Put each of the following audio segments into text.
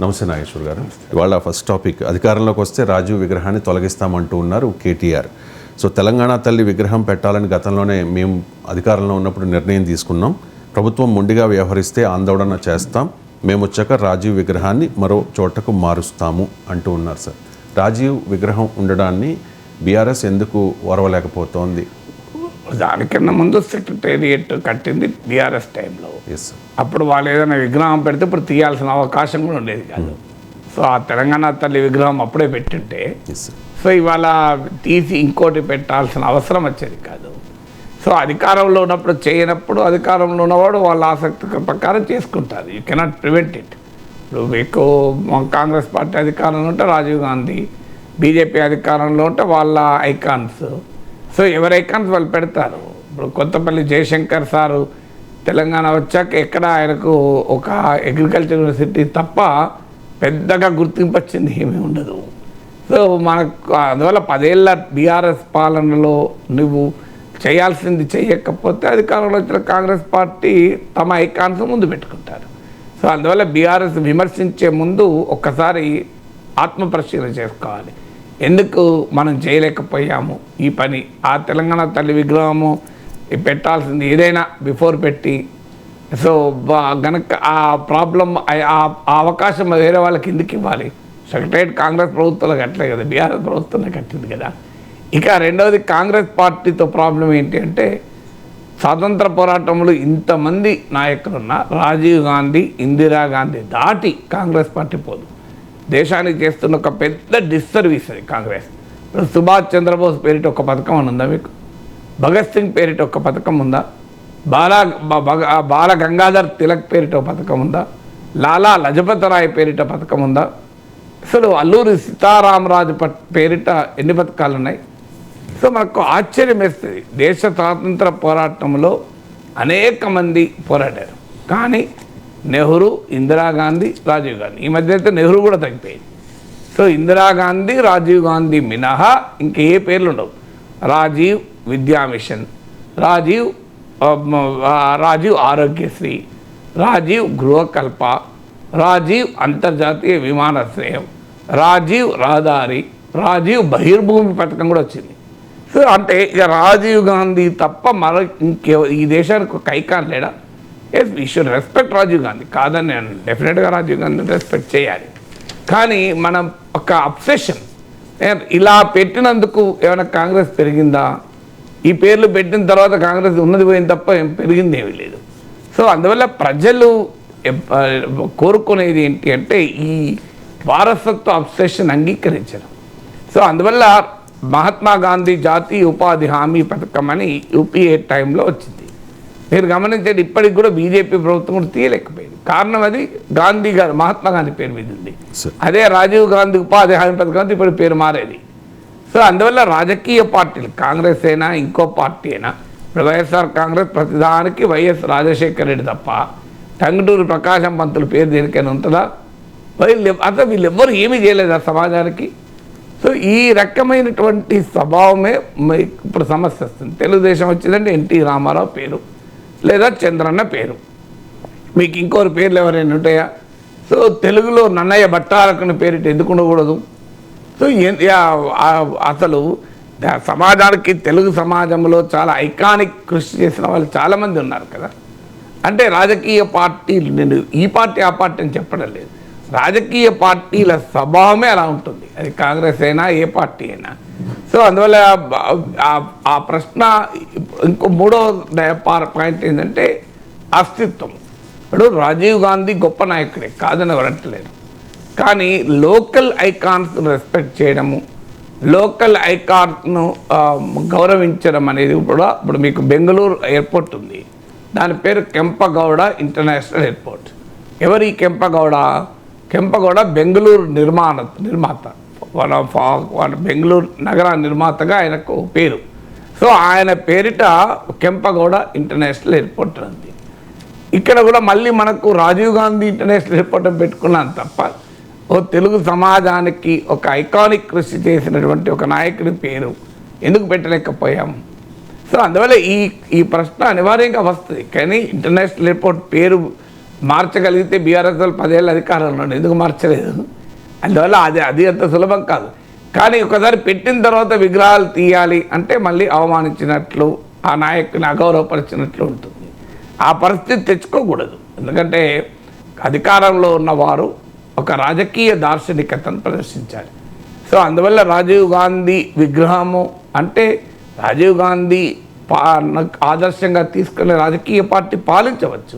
నమస్తే నాగేశ్వర్ గారు. ఇవాళ ఫస్ట్ టాపిక్, అధికారంలోకి వస్తే రాజీవ్ విగ్రహాన్ని తొలగిస్తామంటూ ఉన్నారు కేటీఆర్. సో తెలంగాణ తల్లి విగ్రహం పెట్టాలని గతంలోనే మేము అధికారంలో ఉన్నప్పుడు నిర్ణయం తీసుకున్నాం. ప్రభుత్వం మొండిగా వ్యవహరిస్తే ఆందోళన చేస్తాం, మేము వచ్చాక రాజీవ్ విగ్రహాన్ని మరో చోటకు మారుస్తాము అంటూ ఉన్నారు సార్. రాజీవ్ విగ్రహం ఉండడాన్ని బీఆర్ఎస్ ఎందుకు ఓర్వలేకపోతోంది? దానికన్నా ముందు సెక్రటేరియట్ కట్టింది బీఆర్ఎస్ టైంలో. అప్పుడు వాళ్ళు ఏదైనా విగ్రహం పెడితే ఇప్పుడు తీయాల్సిన అవకాశం కూడా ఉండేది కాదు. సో ఆ తెలంగాణ తల్లి విగ్రహం అప్పుడే పెట్టుంటే సో ఇవాళ తీసి ఇంకోటి పెట్టాల్సిన అవసరం వచ్చేది కాదు. సో అధికారంలో ఉన్నప్పుడు చేయనప్పుడు అధికారంలో ఉన్నవాడు వాళ్ళ ఆసక్తి ప్రకారం చేసుకుంటారు. You cannot prevent it. ఇప్పుడు మీకు కాంగ్రెస్ పార్టీ అధికారంలో ఉంటే రాజీవ్ గాంధీ, బీజేపీ అధికారంలో ఉంటే వాళ్ళ ఐకాన్స్. సో ఎవరి ఐకాన్స్ వాళ్ళు పెడతారు. ఇప్పుడు కొత్తపల్లి జయశంకర్ సారు తెలంగాణ వచ్చాక ఎక్కడ ఆయనకు ఒక అగ్రికల్చర్ యూనివర్సిటీ తప్ప పెద్దగా గుర్తింపు వచ్చింది ఏమీ ఉండదు. సో మనకు అందువల్ల 10 ఏళ్ళ బీఆర్ఎస్ పాలనలో నువ్వు చేయాల్సింది చేయకపోతే అధికారంలో వచ్చిన కాంగ్రెస్ పార్టీ తమ ఐకాన్స్ ముందు పెట్టుకుంటారు. సో అందువల్ల బీఆర్ఎస్ విమర్శించే ముందు ఒక్కసారి ఆత్మపరిశీలన చేసుకోవాలి. ఎందుకు మనం చేయలేకపోయాము ఈ పని? ఆ తెలంగాణ తల్లి విగ్రహము పెట్టాల్సింది ఏదైనా బిఫోర్ పెట్టి, సో గనక ఆ ప్రాబ్లం ఆ అవకాశం వేరే వాళ్ళకి ఎందుకు ఇవ్వాలి? సెక్రటరియట్ కాంగ్రెస్ ప్రభుత్వంలో కట్టలే కదా, బీఆర్ఎస్ ప్రభుత్వంలో కట్టింది కదా. ఇక రెండవది, కాంగ్రెస్ పార్టీతో ప్రాబ్లం ఏంటి అంటే స్వాతంత్ర పోరాటంలో ఇంతమంది నాయకులున్న రాజీవ్ గాంధీ, ఇందిరాగాంధీ దాటి కాంగ్రెస్ పార్టీ పోదు. దేశానికి చేస్తున్న ఒక పెద్ద డిస్సర్వీస్ అది కాంగ్రెస్. ఇప్పుడు సుభాష్ చంద్రబోస్ పేరిట ఒక పథకం అని ఉందా మీకు? భగత్ సింగ్ పేరిట ఒక పథకం ఉందా? బాల గంగాధర్ తిలక్ పేరిట ఒక పథకం ఉందా? లాలా లజపత్ రాయ్ పేరిట పథకం ఉందా? అసలు అల్లూరి సీతారామరాజు పేరిట ఎన్ని పథకాలు ఉన్నాయి? సో మనకు ఆశ్చర్యం వేస్తుంది. దేశ స్వాతంత్ర పోరాటంలో అనేక మంది పోరాడారు, కానీ నెహ్రూ, ఇందిరాగాంధీ, రాజీవ్ గాంధీ, ఈ మధ్య అయితే నెహ్రూ కూడా తగ్గిపోయింది. సో ఇందిరాగాంధీ, రాజీవ్ గాంధీ మినహా ఇంకే పేర్లు ఉండవు. రాజీవ్ విద్యా మిషన్, రాజీవ్ ఆరోగ్యశ్రీ, రాజీవ్ గృహకల్ప, రాజీవ్ అంతర్జాతీయ విమానాశ్రయం, రాజీవ్ రహదారి, రాజీవ్ బహిర్భూమి పథకం కూడా వచ్చింది. సో అంటే ఇక రాజీవ్ గాంధీ తప్ప మరో ఈ దేశానికి ఒక ఐకాన్ లేడా? Yes, we should respect Rajiv Gandhi, కాదని నేను డెఫినెట్గా రాజీవ్ గాంధీని రెస్పెక్ట్ చేయాలి. కానీ మనం ఒక అబ్సెషన్ ఇలా పెట్టినందుకు ఏమైనా కాంగ్రెస్ పెరిగిందా? ఈ పేర్లు పెట్టిన తర్వాత కాంగ్రెస్ ఉన్నది పోయింది తప్ప ఏం పెరిగింది ఏమీ లేదు. సో అందువల్ల ప్రజలు కోరుకునేది ఏంటి అంటే ఈ వారసత్వ అబ్సెషన్ అంగీకరించడం. సో అందువల్ల మహాత్మా గాంధీ జాతీయ ఉపాధి హామీ పథకం అని యూపీఏ టైంలో వచ్చింది. మీరు గమనించండి, ఇప్పటికి కూడా బీజేపీ ప్రభుత్వం కూడా తీయలేకపోయింది. కారణం అది గాంధీ గారు, మహాత్మా గాంధీ పేరు మీద ఉంది. అదే రాజీవ్ గాంధీ ఉపాధి హామీ పథకం ఇప్పుడు పేరు మారేది. సో అందువల్ల రాజకీయ పార్టీలు, కాంగ్రెస్ అయినా ఇంకో పార్టీ అయినా, ఇప్పుడు వైఎస్ఆర్ కాంగ్రెస్ ప్రతిదానికి వైఎస్ రాజశేఖర రెడ్డి తప్ప టంగుటూరు ప్రకాశం పంతులు పేరు దేనికైనా ఉంటుందా? అసలు వీళ్ళెవ్వరు ఏమీ చేయలేదు ఆ సమాజానికి. సో ఈ రకమైనటువంటి స్వభావమే ఇప్పుడు సమస్య వస్తుంది. తెలుగుదేశం వచ్చిందంటే ఎన్టీ రామారావు పేరు లేదా చంద్రన్న పేరు, మీకు ఇంకోరి పేర్లు ఎవరైనా ఉంటాయా? సో తెలుగులో నన్నయ్య భట్టారకుని పేరిట ఎందుకు ఉండకూడదు? సో అసలు సమాజానికి, తెలుగు సమాజంలో చాలా ఐకానిక్ కృషి చేసిన వాళ్ళు చాలామంది ఉన్నారు కదా. అంటే రాజకీయ పార్టీలు, నేను ఈ పార్టీ ఆ పార్టీ అని చెప్పడం లేదు, రాజకీయ పార్టీల స్వభావమే అలా ఉంటుంది, అది కాంగ్రెస్ అయినా ఏ పార్టీ అయినా. సో అందువల్ల ఆ ప్రశ్న. ఇంకో మూడో పాయింట్ ఏంటంటే అస్తిత్వం. ఇప్పుడు రాజీవ్ గాంధీ గొప్ప నాయకుడే, కాదని ఎవరంటలేరు, కానీ లోకల్ ఐకాన్స్ను రెస్పెక్ట్ చేయడము, లోకల్ ఐకాన్స్ను గౌరవించడం అనేది కూడా. ఇప్పుడు మీకు బెంగళూరు ఎయిర్పోర్ట్ ఉంది, దాని పేరు కెంపగౌడ ఇంటర్నేషనల్ ఎయిర్పోర్ట్. ఎవరు ఈ కెంపగౌడ? కెంపగౌడ బెంగళూరు నిర్మాత, బెంగళూరు నగర నిర్మాతగా ఆయనకు పేరు. సో ఆయన పేరిట కెంపగౌడ ఇంటర్నేషనల్ ఎయిర్పోర్ట్ ఉంది. ఇక్కడ కూడా మళ్ళీ మనకు రాజీవ్ గాంధీ ఇంటర్నేషనల్ ఎయిర్పోర్ట్ పెట్టుకున్నాం తప్ప ఓ తెలుగు సమాజానికి ఒక ఐకానిక్ కృషి చేసినటువంటి ఒక నాయకుడి పేరు ఎందుకు పెట్టలేకపోయాము? సో అందువల్ల ఈ ప్రశ్న అనివార్యంగా వస్తుంది. కానీ ఇంటర్నేషనల్ ఎయిర్పోర్ట్ పేరు మార్చగలిగితే బీఆర్ఎస్ వాళ్ళు 10 ఏళ్ళు అధికారంలో ఉండే, ఎందుకు మార్చలేదు? అందువల్ల అది అంత సులభం కాదు. కానీ ఒకసారి పెట్టిన తర్వాత విగ్రహాలు తీయాలి అంటే మళ్ళీ అవమానించినట్లు, ఆ నాయకుని అగౌరవపరిచినట్లు ఉంటుంది. ఆ పరిస్థితి తెచ్చుకోకూడదు. ఎందుకంటే అధికారంలో ఉన్నవారు ఒక రాజకీయ దార్శనికతను ప్రదర్శించాలి. సో అందువల్ల రాజీవ్ గాంధీ విగ్రహము అంటే రాజీవ్ గాంధీ ఆదర్శంగా తీసుకునే రాజకీయ పార్టీ పాలించవచ్చు,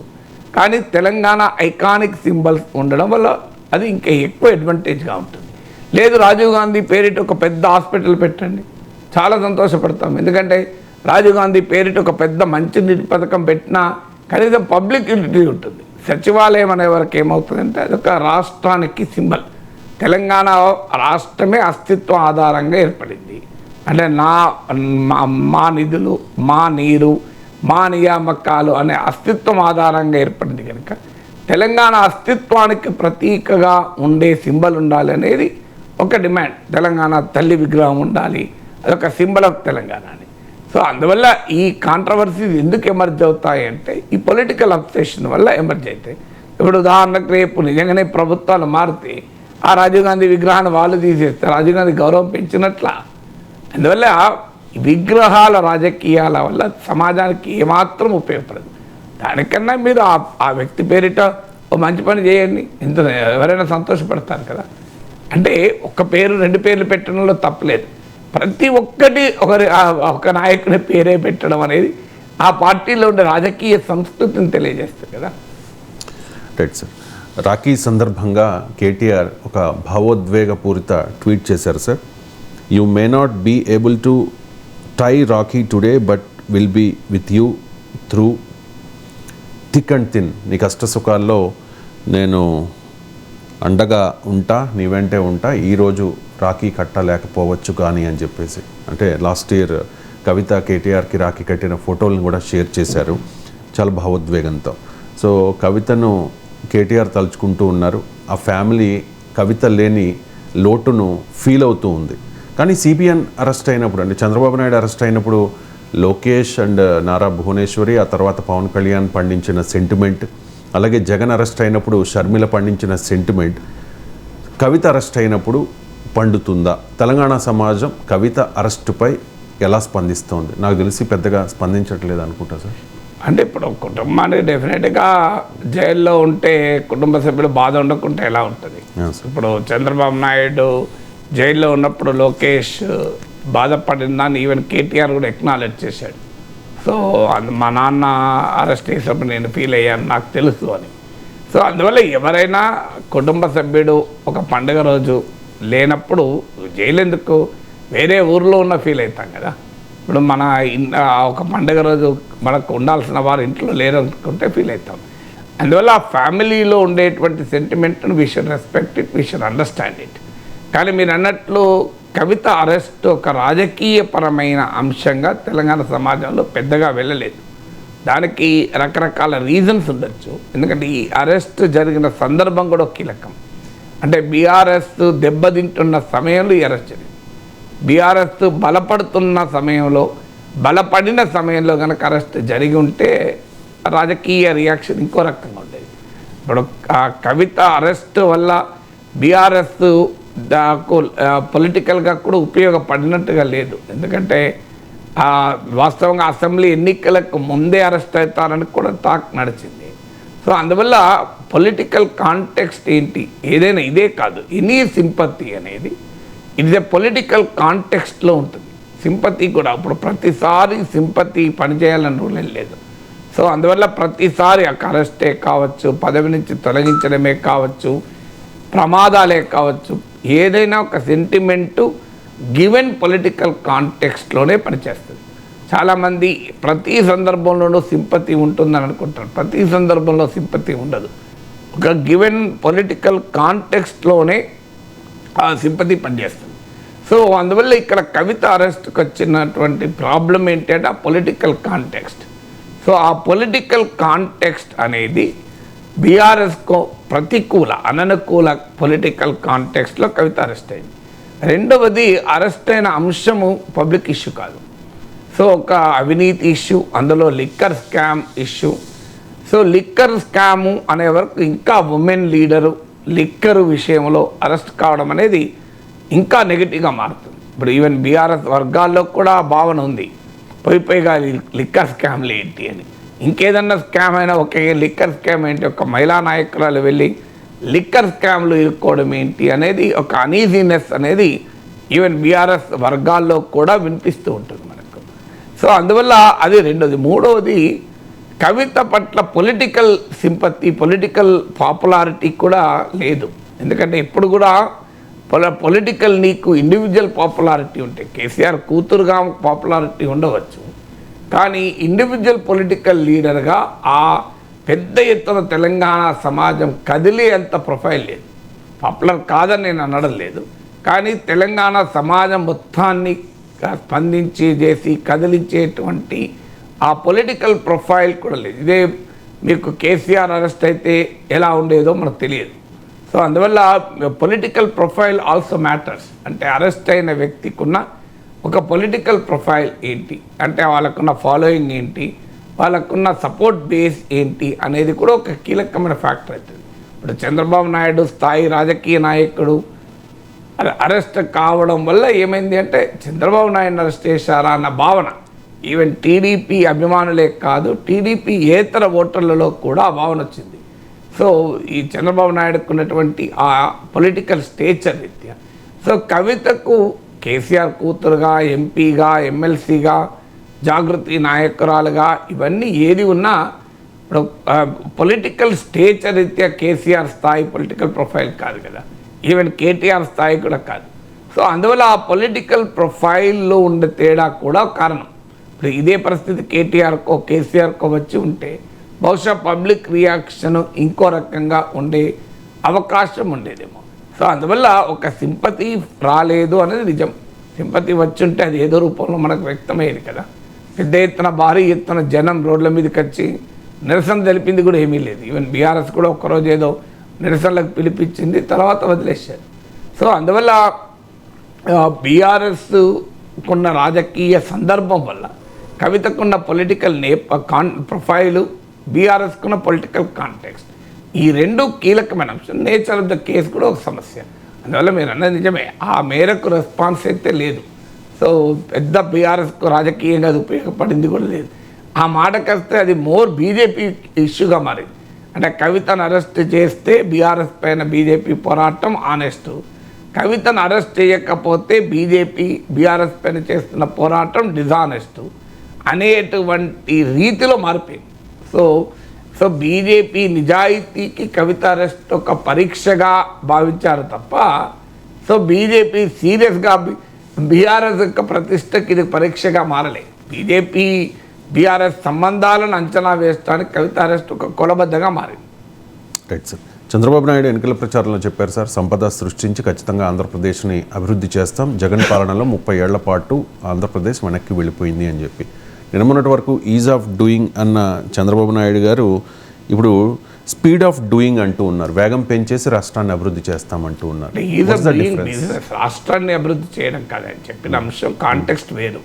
కానీ తెలంగాణ ఐకానిక్ సింబల్స్ ఉండడం వల్ల అది ఇంకా ఎక్కువ అడ్వాంటేజ్గా ఉంటుంది. లేదు రాజీవ్ గాంధీ పేరిట ఒక పెద్ద హాస్పిటల్ పెట్టండి, చాలా సంతోషపడతాం. ఎందుకంటే రాజీవ్ గాంధీ పేరిట ఒక పెద్ద మంచినీటి పథకం పెట్టినా కనీసం పబ్లిక్ యూటిలిటీ ఉంటుంది. సచివాలయం అనే వరకు ఏమవుతుందంటే అదొక రాష్ట్రానికి సింబల్. తెలంగాణ రాష్ట్రమే అస్తిత్వం ఆధారంగా ఏర్పడింది. అంటే మా నిధులు, మా నీరు, మా నియామకాలు అనే అస్తిత్వం ఆధారంగా ఏర్పడింది కనుక తెలంగాణ అస్తిత్వానికి ప్రతీకగా ఉండే సింబల్ ఉండాలి అనేది ఒక డిమాండ్. తెలంగాణ తల్లి విగ్రహం ఉండాలి, అదొక సింబల్ ఆఫ్ తెలంగాణ అని. సో అందువల్ల ఈ కాంట్రవర్సీస్ ఎందుకు ఎమర్జ్ అవుతాయి అంటే ఈ పొలిటికల్ అబ్సెషన్ వల్ల ఎమర్జ్ అవుతాయి. ఇప్పుడు ఉదాహరణకు రేపు నిజంగానే ప్రభుత్వాలు మారితే ఆ రాజీవ్ గాంధీ విగ్రహాన్ని వాళ్ళు తీసేస్తే రాజీవ్ గాంధీ గౌరవం పెంచినట్ల. అందువల్ల విగ్రహాల రాజకీయాల వల్ల సమాజానికి ఏమాత్రం ఉపయోగపడదు. దానికన్నా మీరు ఆ వ్యక్తి పేరిట ఒక మంచి పని చేయండి, ఎంత ఎవరైనా సంతోషపడతారు కదా. అంటే ఒక పేరు 2 పేర్లు పెట్టడంలో తప్పలేదు. ప్రతి ఒక్కటి ఒక నాయకుడి పేరే పెట్టడం అనేది ఆ పార్టీలో ఉండే రాజకీయ సంస్కృతిని తెలియజేస్తుంది కదా. Right sir. రాఖీ సందర్భంగా కేటీఆర్ ఒక భావోద్వేగపూరిత ట్వీట్ చేశారు sir. You may not be able to tie Rakhi today but will be with you through thick and thin. నీ కష్ట సుఖాల్లో నేను అండగా ఉంటా, నీ వెంటే ఉంటా, ఈరోజు రాఖీ కట్టలేకపోవచ్చు కానీ అని చెప్పేసి. అంటే లాస్ట్ ఇయర్ కవిత కేటీఆర్కి రాఖీ కట్టిన ఫోటోలను కూడా షేర్ చేశారు చాలా భావోద్వేగంతో. సో కవితను కేటీఆర్ తలుచుకుంటూ ఉన్నారు. ఆ ఫ్యామిలీ కవిత లేని లోటును ఫీల్ అవుతూ ఉంది. కానీ సిబిఎన్ అరెస్ట్ అయినప్పుడు, అంటే చంద్రబాబు నాయుడు అరెస్ట్ అయినప్పుడు లోకేష్ అండ్ నారా భువనేశ్వరి, ఆ తర్వాత పవన్ కళ్యాణ్ పండించిన సెంటిమెంట్, అలాగే జగన్ అరెస్ట్ అయినప్పుడు షర్మిల పండించిన సెంటిమెంట్ కవిత అరెస్ట్ అయినప్పుడు పండుతుందా? తెలంగాణ సమాజం కవిత అరెస్టుపై ఎలా స్పందిస్తోంది? నాకు తెలిసి పెద్దగా స్పందించట్లేదు అనుకుంటా సార్. అంటే ఇప్పుడు కుటుంబానికి డెఫినెట్గా జైల్లో ఉంటే కుటుంబ సభ్యులు బాధ ఉండకుంటే ఎలా ఉంటుంది? ఇప్పుడు చంద్రబాబు నాయుడు జైల్లో ఉన్నప్పుడు లోకేష్ బాధపడిందని ఈవెన్ కేటీఆర్ కూడా ఎక్నాలెడ్జ్ చేశాడు. సో మా నాన్న అరెస్ట్ చేసినప్పుడు నేను ఫీల్ అయ్యాను, నాకు తెలుసు అని. సో అందువల్ల ఎవరైనా కుటుంబ సభ్యుడు ఒక పండుగ రోజు లేనప్పుడు జైలు ఎందుకు, వేరే ఊర్లో ఉన్న ఫీల్ అవుతాం కదా. ఇప్పుడు మన ఒక పండుగ రోజు మనకు ఉండాల్సిన వారు ఇంట్లో లేరు అనుకుంటే ఫీల్ అవుతాం. అందువల్ల ఆ ఫ్యామిలీలో ఉండేటువంటి సెంటిమెంట్ను we should respect it, we should understand it. కానీ మీరు అన్నట్లు కవిత అరెస్ట్ ఒక రాజకీయపరమైన అంశంగా తెలంగాణ సమాజంలో పెద్దగా వెళ్ళలేదు. దానికి రకరకాల రీజన్స్ ఉండొచ్చు. ఎందుకంటే ఈ అరెస్ట్ జరిగిన సందర్భం కూడా కీలకం. అంటే బీఆర్ఎస్ దెబ్బతింటున్న సమయంలో ఈ అరెస్ట్ జరిగింది. బీఆర్ఎస్ బలపడుతున్న సమయంలో, బలపడిన సమయంలో కనుక అరెస్ట్ జరిగి ఉంటే రాజకీయ రియాక్షన్ ఇంకో రకంగా ఉండేది. ఇప్పుడు ఆ కవిత అరెస్ట్ వల్ల బీఆర్ఎస్ పొలిటికల్గా కూడా ఉపయోగపడినట్టుగా లేదు. ఎందుకంటే వాస్తవంగా అసెంబ్లీ ఎన్నికలకు ముందే అరెస్ట్ అవుతారని కూడా టాక్ నడిచింది. సో అందువల్ల పొలిటికల్ కాంటెక్స్ట్ ఏంటి, ఏదైనా ఇదే కాదు, ఎనీ సింపతి అనేది ఇట్ ఇస్ ఎ పొలిటికల్ కాంటెక్స్ట్లో ఉంటుంది. సింపతి కూడా ఇప్పుడు ప్రతిసారి సింపతి పనిచేయాలని రూల్ లేదు. సో అందువల్ల ప్రతిసారి అరెస్టే కావచ్చు, పదవి నుంచి తొలగించడమే కావచ్చు, ప్రమాదాలే కావచ్చు, ఏదైనా ఒక సెంటిమెంటు గివెన్ పొలిటికల్ కాంటెక్స్ట్లోనే పనిచేస్తుంది. చాలామంది ప్రతి సందర్భంలోనూ సింపతి ఉంటుందని అనుకుంటారు. ప్రతి సందర్భంలో సింపతి ఉండదు. ఒక గివెన్ పొలిటికల్ కాంటెక్స్ట్లోనే ఆ సింపతి పనిచేస్తుంది. సో అందువల్ల ఇక్కడ కవిత అరెస్ట్కి వచ్చినటువంటి ప్రాబ్లం ఏంటంటే ఆ పొలిటికల్ కాంటెక్స్ట్. సో ఆ పొలిటికల్ కాంటెక్స్ట్ అనేది బీఆర్ఎస్కు ప్రతికూల, అననుకూల పొలిటికల్ కాంటెక్స్ట్లో కవిత అరెస్ట్ అయింది. రెండవది, అరెస్ట్ అయిన అంశము పబ్లిక్ ఇష్యూ కాదు. సో ఒక అవినీతి ఇష్యూ, అందులో liquor scam issue. So liquor scam అనే వరకు ఇంకా ఉమెన్ లీడరు లిక్కర్ విషయంలో అరెస్ట్ కావడం అనేది ఇంకా నెగిటివ్గా మారుతుంది. ఇప్పుడు ఈవెన్ బీఆర్ఎస్ వర్గాల్లో కూడా భావన ఉంది, పోయిగా లిక్కర్ స్కామ్లు ఏంటి అని. ఇంకేదన్నా స్కామ్ అయినా ఒకే లిక్కర్ స్కామ్ ఏంటి, ఒక మహిళా నాయకురాలు వెళ్ళి లిక్కర్ స్కామ్లు ఇరుక్కోవడం ఏంటి అనేది ఒక అనీజీనెస్ అనేది ఈవెన్ బీఆర్ఎస్ వర్గాల్లో కూడా వినిపిస్తూ ఉంటుంది మనకు. సో అందువల్ల అది రెండోది. మూడవది, కవిత పట్ల పొలిటికల్ సింపతి, పొలిటికల్ పాపులారిటీ కూడా లేదు. ఎందుకంటే ఇప్పుడు కూడా పొలిటికల్ నీకు ఇండివిజువల్ పాపులారిటీ ఉంటాయి. కేసీఆర్ కూతురుగా పాపులారిటీ ఉండవచ్చు, కానీ ఇండివిజువల్ పొలిటికల్ లీడర్గా ఆ పెద్ద ఎత్తున తెలంగాణ సమాజం కదిలే అంత ప్రొఫైల్ లేదు. పాపులర్ కాదని నేను అనడం లేదు, కానీ తెలంగాణ సమాజం మొత్తాన్ని స్పందించి చేసి కదిలించేటువంటి ఆ పొలిటికల్ ప్రొఫైల్ కూడా లేదు. ఇదే మీకు కేసీఆర్ అరెస్ట్ అయితే ఎలా ఉండేదో మనకు తెలియదు. సో అందువల్ల పొలిటికల్ ప్రొఫైల్ ఆల్సో మ్యాటర్స్. అంటే అరెస్ట్ అయిన వ్యక్తికి ఉన్న ఒక పొలిటికల్ ప్రొఫైల్ ఏంటి, అంటే వాళ్ళకున్న ఫాలోయింగ్ ఏంటి, వాళ్ళకున్న సపోర్ట్ బేస్ ఏంటి అనేది కూడా ఒక కీలకమైన ఫ్యాక్టర్ అవుతుంది. ఇప్పుడు చంద్రబాబు నాయుడు స్థాయి రాజకీయ నాయకుడు అరెస్ట్ కావడం వల్ల ఏమైంది అంటే చంద్రబాబు నాయుడు అరెస్ట్ చేశారా అన్న భావన ఈవెన్ టీడీపీ అభిమానులే కాదు, టీడీపీ ఏతర ఓటర్లలో కూడా ఆ భావన వచ్చింది. సో ఈ చంద్రబాబు నాయుడుకు ఉన్నటువంటి ఆ పొలిటికల్ స్టేచర్ రీత్యా. సో కవితకు కేసీఆర్ కూతురుగా, ఎంపీగా, ఎమ్మెల్సీగా, జాగృతి నాయకురాలుగా ఇవన్నీ ఏది ఉన్నా ఇప్పుడు పొలిటికల్ స్టేచర్ రీత్యా కేసీఆర్ స్థాయి పొలిటికల్ ప్రొఫైల్ కాదు కదా, ఈవెన్ కేటీఆర్ స్థాయి కూడా కాదు. సో అందువల్ల ఆ పొలిటికల్ ప్రొఫైల్లో ఉండే తేడా కూడా కారణం. ఇప్పుడు ఇదే పరిస్థితి కేటీఆర్కో కేసీఆర్కో వచ్చి ఉంటే బహుశా పబ్లిక్ రియాక్షన్ ఇంకో రకంగా ఉండే అవకాశం ఉండేదేమో. సో అందువల్ల ఒక సింపతి రాలేదు అనేది నిజం. సింపతి వచ్చుంటే అది ఏదో రూపంలో మనకు వ్యక్తమయ్యేది కదా. పెద్ద ఎత్తున భారీ ఎత్తున జనం రోడ్ల మీదకి వచ్చి నిరసన తెలిపింది కూడా ఏమీ లేదు. ఈవెన్ బీఆర్ఎస్ కూడా ఒక్కరోజు ఏదో నిరసనలకు పిలిపించింది, తర్వాత వదిలేశారు. సో అందువల్ల బీఆర్ఎస్ కున్న రాజకీయ సందర్భం వల్ల కవితకున్న పొలిటికల్ ప్రొఫైలు, బీఆర్ఎస్కున్న పొలిటికల్ కాంటెక్స్ట్, ఈ రెండు కీలకమైన అంశం. నేచర్ ఆఫ్ ద కేసు కూడా ఒక సమస్య. అందువల్ల మీరు అన్నది నిజమే, ఆ మేరకు రెస్పాన్స్ అయితే లేదు. సో పెద్ద బీఆర్ఎస్కు రాజకీయంగా అది ఉపయోగపడింది కూడా లేదు. ఆ మాటకు వస్తే అది మోర్ బీజేపీ ఇష్యూగా మారింది. అంటే కవితను అరెస్ట్ చేస్తే బీఆర్ఎస్ పైన బీజేపీ పోరాటం ఆనెస్ట్, కవితను అరెస్ట్ చేయకపోతే బీజేపీ బీఆర్ఎస్ పైన చేస్తున్న పోరాటం డిజానెస్ట్ అనేటువంటి రీతిలో మారిపోయింది. సో బీజేపీ నిజాయితీకి కవిత అరెస్ట్ ఒక పరీక్షగా భావించారు తప్ప, సో బీజేపీ సీరియస్గా బీఆర్ఎస్ యొక్క ప్రతిష్టకి ఇది పరీక్షగా మారలే. బీజేపీ బీఆర్ఎస్ సంబంధాలను అంచనా వేయడానికి కవిత అరెస్ట్ ఒక కొలబద్దగా మారింది. Right sir. చంద్రబాబు నాయుడు ఎన్నికల ప్రచారంలో చెప్పారు సార్, సంపద సృష్టించి ఖచ్చితంగా ఆంధ్రప్రదేశ్ని అభివృద్ధి చేస్తాం, జగన్ పాలనలో 30 ఏళ్ల పాటు ఆంధ్రప్రదేశ్ వెనక్కి వెళ్ళిపోయింది అని చెప్పి. నిన్నమొన్నటి వరకు ఈజ్ ఆఫ్ డూయింగ్ అన్న చంద్రబాబు నాయుడు గారు ఇప్పుడు స్పీడ్ ఆఫ్ డూయింగ్ అంటూ ఉన్నారు. వేగం పెంచేసి రాష్ట్రాన్ని అభివృద్ధి చేస్తామంటూ ఉన్నారు. రాష్ట్రాన్ని అభివృద్ధి చేయడం కాదని చెప్పిన అంశం కాంటెక్స్ట్ వేరు.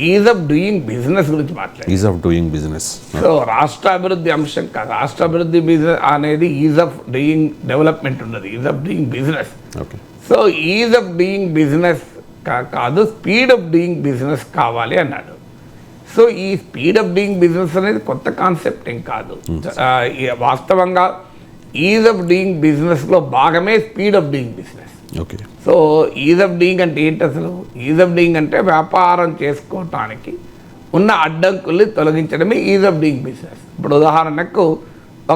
ఈజ్ ఆఫ్ డూయింగ్ బిజినెస్ గురించి మాట్లాడారు. Is of doing business. So రాష్ట్ర అభివృద్ధి అంశం కాదు. రాష్ట్ర అభివృద్ధి బిజినెస్ అనేది ఈజ్ ఆఫ్ డూయింగ్ డెవలప్మెంట్ ఉన్నది, is of doing business. Okay. So is of doing business కాదు, స్పీడ్ ఆఫ్ డూయింగ్ బిజినెస్ కావాలి అన్నాడు. సో ఈ స్పీడ్ ఆఫ్ డూయింగ్ బిజినెస్ అనేది కొత్త కాన్సెప్ట్ ఏం కాదు. వాస్తవంగా ఈజ్ ఆఫ్ డూయింగ్ బిజినెస్లో భాగమే speed of doing business. Okay. So is of doing అంటే ఏంటి అసలు? ఈజ్ ఆఫ్ డూయింగ్ అంటే వ్యాపారం చేసుకోవటానికి ఉన్న అడ్డంకుల్ని తొలగించడమే ఈజ్ ఆఫ్ డూయింగ్ బిజినెస్. ఇప్పుడు ఉదాహరణకు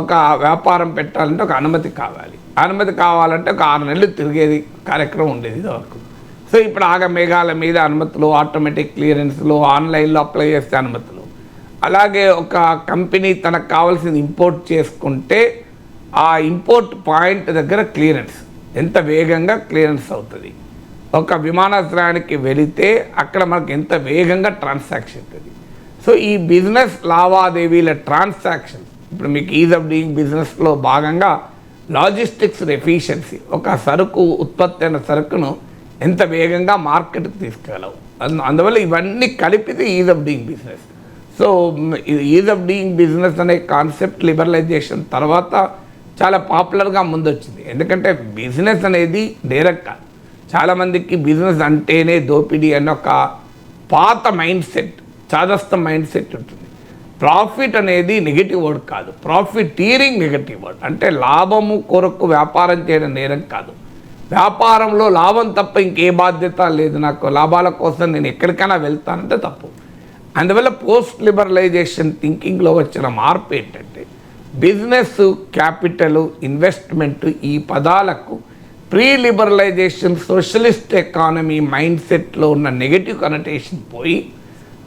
ఒక వ్యాపారం పెట్టాలంటే ఒక అనుమతి కావాలి. అనుమతి కావాలంటే ఒక 6 నెలలు తిరిగేది కార్యక్రమం ఉండేది ఇదివరకు. సో ఇప్పుడు ఆగమేఘాల మీద అనుమతులు, ఆటోమేటిక్ క్లియరెన్స్లు, ఆన్లైన్లో అప్లై చేస్తే అనుమతులు. అలాగే ఒక కంపెనీ తనకు కావాల్సింది ఇంపోర్ట్ చేసుకుంటే ఆ ఇంపోర్ట్ పాయింట్ దగ్గర క్లియరెన్స్ ఎంత వేగంగా క్లియరెన్స్ అవుతుంది. ఒక విమానాశ్రయానికి వెళితే అక్కడ మనకు ఎంత వేగంగా ట్రాన్సాక్షన్ అవుతుంది. సో ఈ బిజినెస్ లావాదేవీల ట్రాన్సాక్షన్ ఇప్పుడు మీకు ఈజ్ ఆఫ్ డూయింగ్ బిజినెస్లో భాగంగా లాజిస్టిక్స్ ఎఫిషియన్సీ, ఒక సరుకు ఉత్పత్తి అయిన సరుకును ఎంత వేగంగా మార్కెట్కి తీసుకెళ్ళవు. అందువల్ల ఇవన్నీ కలిపితే is of doing business. So is of doing business అనే కాన్సెప్ట్ లిబరలైజేషన్ తర్వాత చాలా పాపులర్గా ముందొచ్చింది. ఎందుకంటే బిజినెస్ అనేది డైరెక్ట్ కాదు. చాలామందికి బిజినెస్ అంటేనే దోపిడీ అనే ఒక పాత మైండ్ సెట్, చాదస్త మైండ్ సెట్ ఉంటుంది. ప్రాఫిట్ అనేది నెగిటివ్ వర్డ్ కాదు, ప్రాఫిటీరింగ్ నెగిటివ్ వర్డ్. అంటే లాభము కొరకు వ్యాపారం చేయడం నేరం కాదు. వ్యాపారంలో లాభం తప్ప ఇంకే బాధ్యత లేదు, నాకు లాభాల కోసం నేను ఎక్కడికైనా వెళ్తానంటే తప్పు. అందువల్ల పోస్ట్ లిబరలైజేషన్ థింకింగ్లో వచ్చిన మార్పు ఏంటంటే బిజినెస్, క్యాపిటల్, ఇన్వెస్ట్మెంట్ ఈ పదాలకు pre liberalisation socialist economy mind సెట్లో ఉన్న నెగటివ్ కనటేషన్ పోయి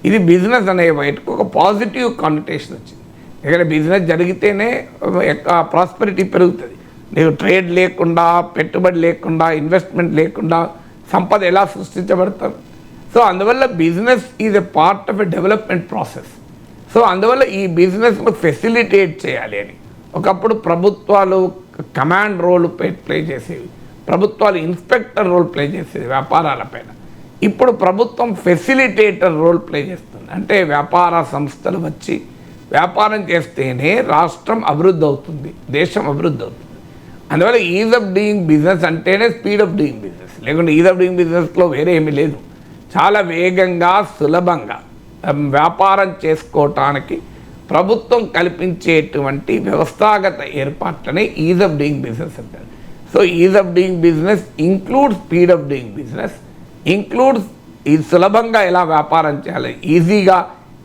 ఇది బిజినెస్ అనే బయటకు ఒక పాజిటివ్ కానిటేషన్ వచ్చింది. ఇక్కడ బిజినెస్ జరిగితేనే ప్రాస్పెరిటీ పెరుగుతుంది. నీకు ట్రేడ్ లేకుండా, పెట్టుబడి లేకుండా, ఇన్వెస్ట్మెంట్ లేకుండా సంపద ఎలా సృష్టించబడతారు? సో అందువల్ల business is a part of a development process. So అందువల్ల ఈ బిజినెస్ను ఫెసిలిటేట్ చేయాలి అని ఒకప్పుడు ప్రభుత్వాలు కమాండ్ రోల్ ప్లే చేసేవి, ప్రభుత్వాలు ఇన్స్పెక్టర్ రోల్ ప్లే చేసేది వ్యాపారాలపైన. ఇప్పుడు ప్రభుత్వం ఫెసిలిటేటర్ రోల్ ప్లే చేస్తుంది. అంటే వ్యాపార సంస్థలు వచ్చి వ్యాపారం చేస్తేనే రాష్ట్రం అభివృద్ధి అవుతుంది, దేశం అభివృద్ధి అవుతుంది. అందువల్ల ఈజ్ ఆఫ్ డూయింగ్ బిజినెస్ అంటేనే స్పీడ్ ఆఫ్ డూయింగ్ బిజినెస్, లేకుంటే ఈజ్ ఆఫ్ డూయింగ్ బిజినెస్లో వేరే ఏమీ లేదు. చాలా వేగంగా, సులభంగా వ్యాపారం చేసుకోవటానికి ప్రభుత్వం కల్పించేటువంటి వ్యవస్థాగత ఏర్పాట్లనే ఈజ్ ఆఫ్ డూయింగ్ బిజినెస్ అంటారు. So is of doing business includes speed of doing business, includes ఈ సులభంగా ఎలా వ్యాపారం చేయాలి, ఈజీగా